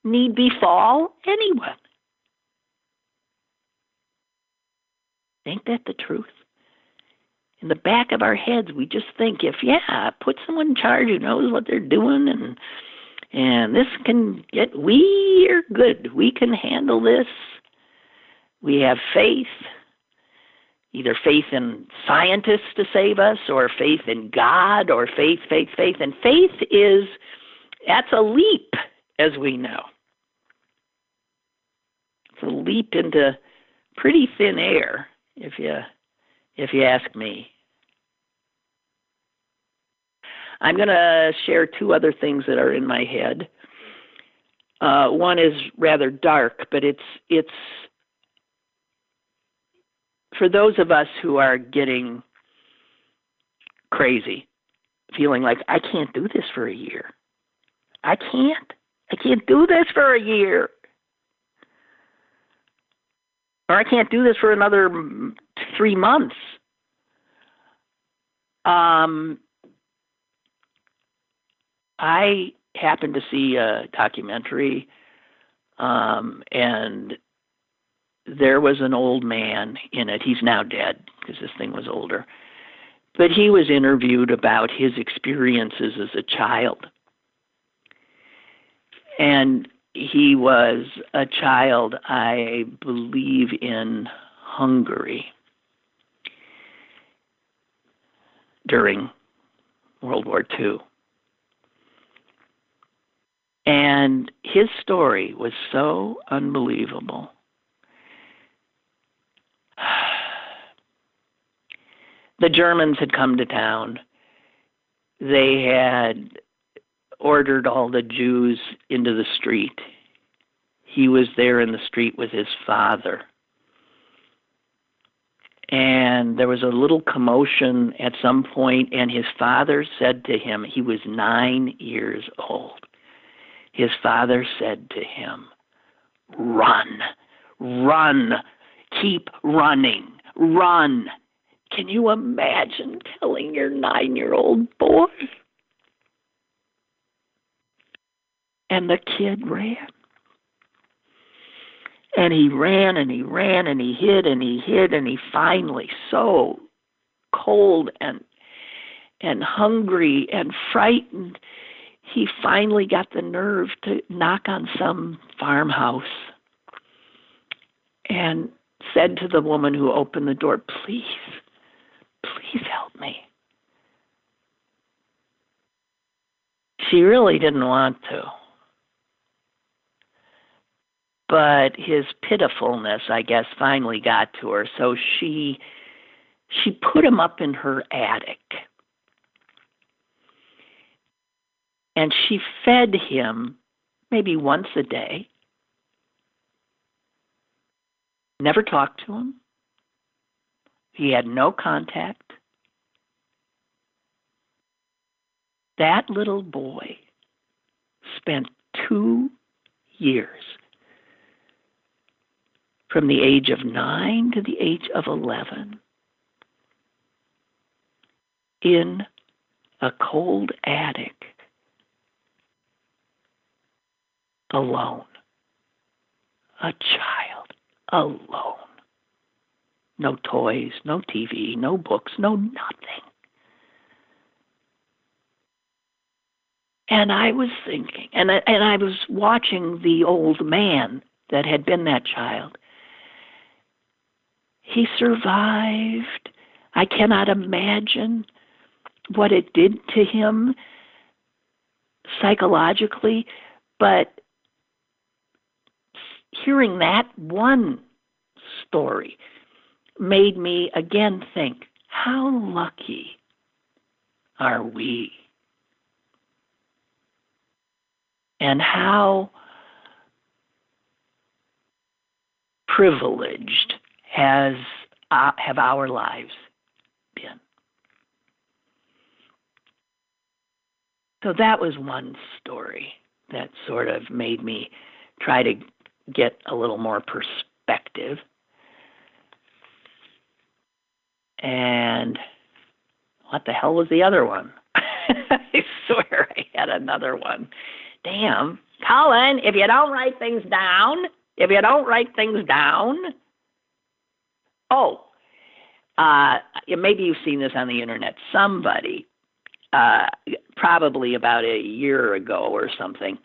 need befall anyone. Ain't that the truth? In the back of our heads, we just think put someone in charge who knows what they're doing, and this can we're good. We can handle this. We have faith, either faith in scientists to save us, or faith in God, or faith. And faith that's a leap, as we know. It's a leap into pretty thin air, if you ask me. I'm going to share two other things that are in my head. One is rather dark, but it's for those of us who are getting crazy, feeling like, I can't do this for a year. I can't do this for a year. Or I can't do this for another 3 months. I happened to see a documentary, and there was an old man in it. He's now dead because this thing was older. But he was interviewed about his experiences as a child. And he was a child, I believe, in Hungary during World War II. And his story was so unbelievable. The Germans had come to town. They had ordered all the Jews into the street. He was there in the street with his father. And there was a little commotion at some point, and his father said to him, he was 9 years old. His father said to him, "Run, run, keep running, run." Can you imagine telling your 9-year-old boy? And the kid ran. And he ran and he ran and he hid and he hid, and he finally, so cold and hungry and frightened, he finally got the nerve to knock on some farmhouse and said to the woman who opened the door, "Please, please help me." She really didn't want to. But his pitifulness, I guess, finally got to her. So she put him up in her attic. And she fed him maybe once a day. Never talked to him. He had no contact. That little boy spent 2 years, from the age of 9 to the age of 11, in a cold attic, alone. A child, alone. No toys, no TV, no books, no nothing. And I was thinking, and I was watching the old man that had been that child. He survived. I cannot imagine what it did to him psychologically, but hearing that one story made me again think, how lucky are we? And how privileged have our lives been? So that was one story that sort of made me try to get a little more perspective. And what the hell was the other one? I swear I had another one. Damn, Cullen, if you don't write things down. Oh, maybe you've seen this on the internet. Somebody, probably about a year ago or something,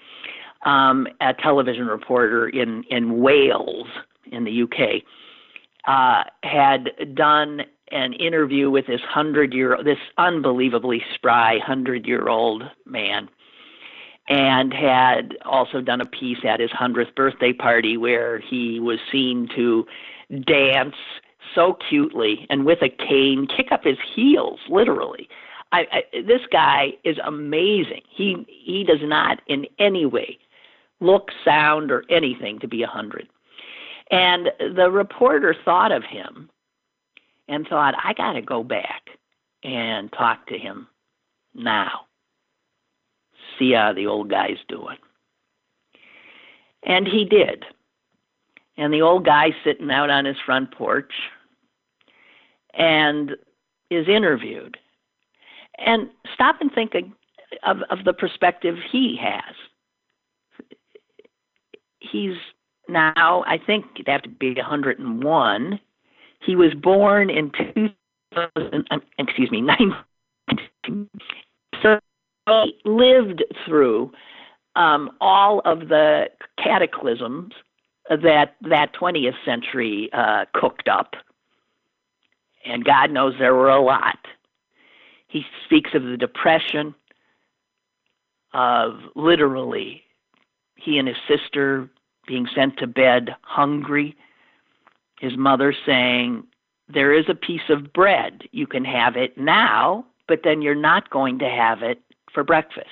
a television reporter in Wales, in the UK, had done an interview with this unbelievably spry 100-year-old man, and had also done a piece at his 100th birthday party where he was seen to dance so cutely and with a cane, kick up his heels, literally. This guy is amazing. He does not in any way look, sound, or anything to be 100. And the reporter thought of him and thought, I got to go back and talk to him now. See how the old guy's doing. And he did. And the old guy's sitting out on his front porch and is interviewed. And stop and think of the perspective he has. He's now, I think it'd have to be 101. He was born in 19. So he lived through all of the cataclysms that 20th century cooked up. And God knows there were a lot. He speaks of the Depression, of literally he and his sister being sent to bed hungry, his mother saying, there is a piece of bread. You can have it now, but then you're not going to have it for breakfast.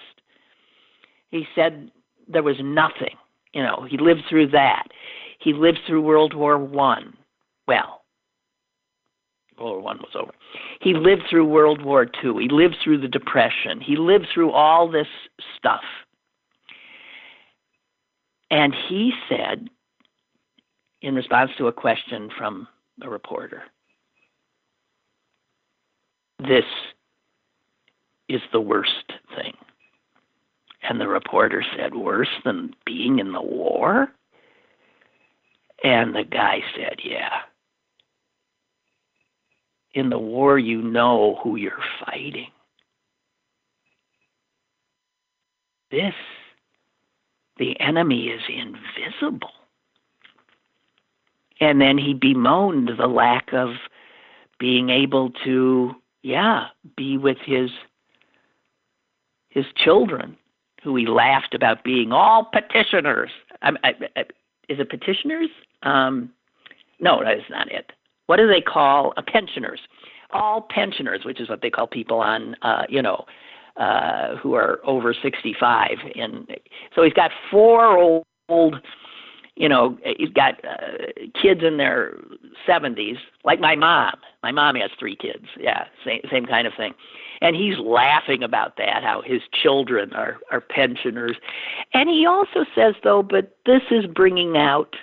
He said there was nothing. He lived through that. He lived through World War I. Well, World War I was over. He lived through World War II. He lived through the Depression. He lived through all this stuff. And he said, in response to a question from a reporter, this is the worst thing. And the reporter said, worse than being in the war? And the guy said, yeah. In the war, you know who you're fighting. The enemy is invisible. And then he bemoaned the lack of being able to, be with his children, who he laughed about being all petitioners. Is it petitioners? No, that is not it. What do they call pensioners? All pensioners, which is what they call people on, who are over 65. And so he's got 4 old, he's got kids in their 70s, like my mom. My mom has 3 kids. Yeah, same kind of thing. And he's laughing about that, how his children are pensioners. And he also says, though, but this is bringing out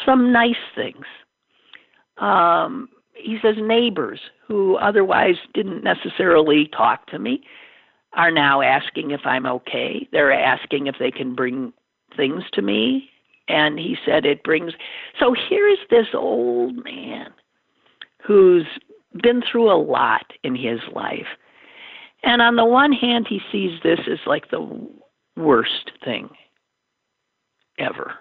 some nice things. He says neighbors who otherwise didn't necessarily talk to me are now asking if I'm okay. They're asking if they can bring things to me. And he said it brings... So here's this old man who's been through a lot in his life. And on the one hand, he sees this as like the worst thing ever.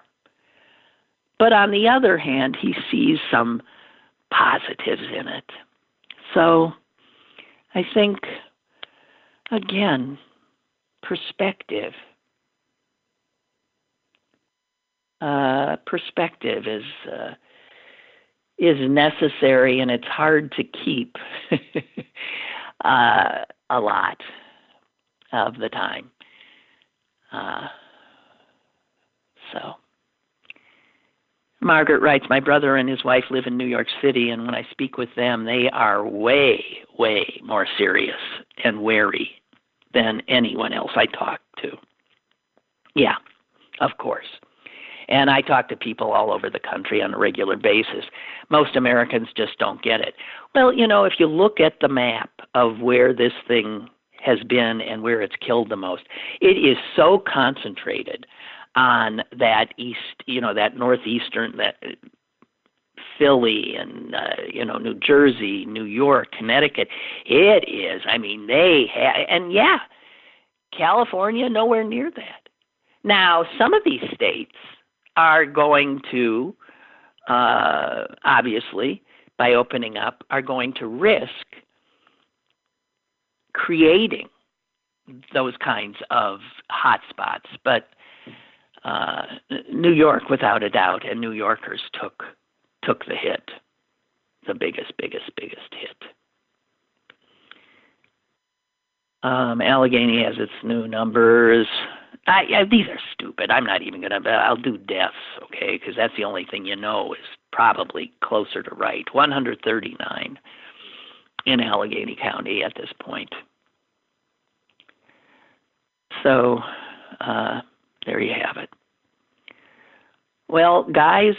But on the other hand, he sees some positives in it. So I think, again, perspective. Perspective is necessary, and it's hard to keep a lot of the time. So Margaret writes, my brother and his wife live in New York City, and when I speak with them, they are way, way more serious and wary than anyone else I talk to. Yeah, of course. And I talk to people all over the country on a regular basis. Most Americans just don't get it. Well, if you look at the map of where this thing has been and where it's killed the most, it is so concentrated on that east, that northeastern, that Philly and, New Jersey, New York, Connecticut. It is. And California, nowhere near that. Now, some of these states are going to, obviously, by opening up, are going to risk creating those kinds of hot spots. But New York, without a doubt, and New Yorkers took the hit, the biggest hit. Allegheny has its new numbers. These are stupid. I'm not even going to... I'll do deaths, okay, because that's the only thing is probably closer to right. 139 in Allegheny County at this point. So, there you have it. Well, guys,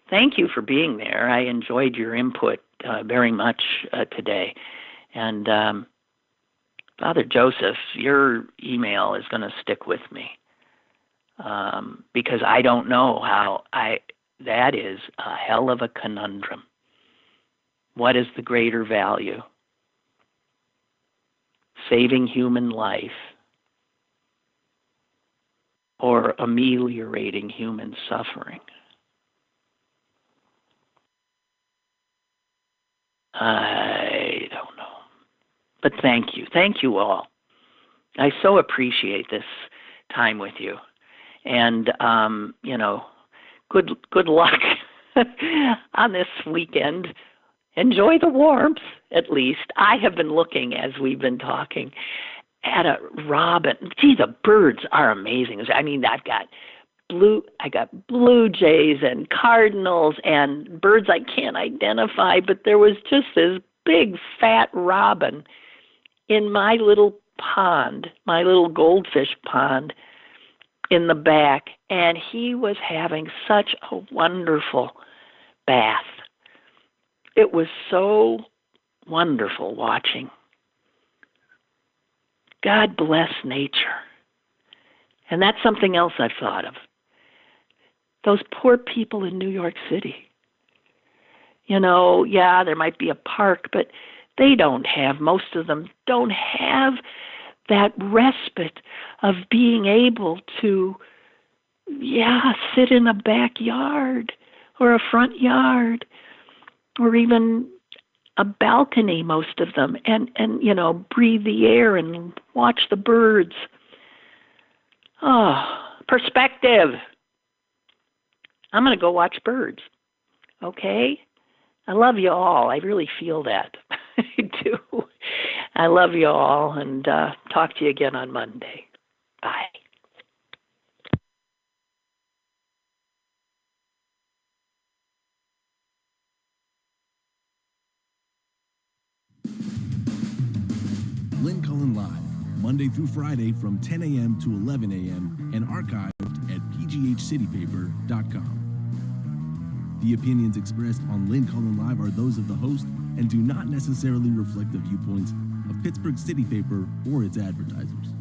thank you for being there. I enjoyed your input very much today. And Father Joseph, your email is going to stick with me because I don't know how that is a hell of a conundrum. What is the greater value? Saving human life or ameliorating human suffering. I don't know. But thank you. Thank you all. I so appreciate this time with you. And, good luck on this weekend. Enjoy the warmth, at least. I have been looking, as we've been talking, at a robin. Gee, the birds are amazing. I mean, I got blue jays and cardinals and birds I can't identify, but there was just this big fat robin in my little pond, my little goldfish pond in the back, and he was having such a wonderful bath. It was so wonderful watching. God bless nature. And that's something else I've thought of. Those poor people in New York City. There might be a park, but most of them don't have that respite of being able to, sit in a backyard or a front yard or even a balcony, most of them, and breathe the air and watch the birds. Oh, perspective. I'm going to go watch birds, okay? I love you all. I really feel that. I do. I love you all, and talk to you again on Monday. Bye. Lynn Cullen Live, Monday through Friday from 10 a.m. to 11 a.m. and archived at pghcitypaper.com. The opinions expressed on Lynn Cullen Live are those of the host and do not necessarily reflect the viewpoints of Pittsburgh City Paper or its advertisers.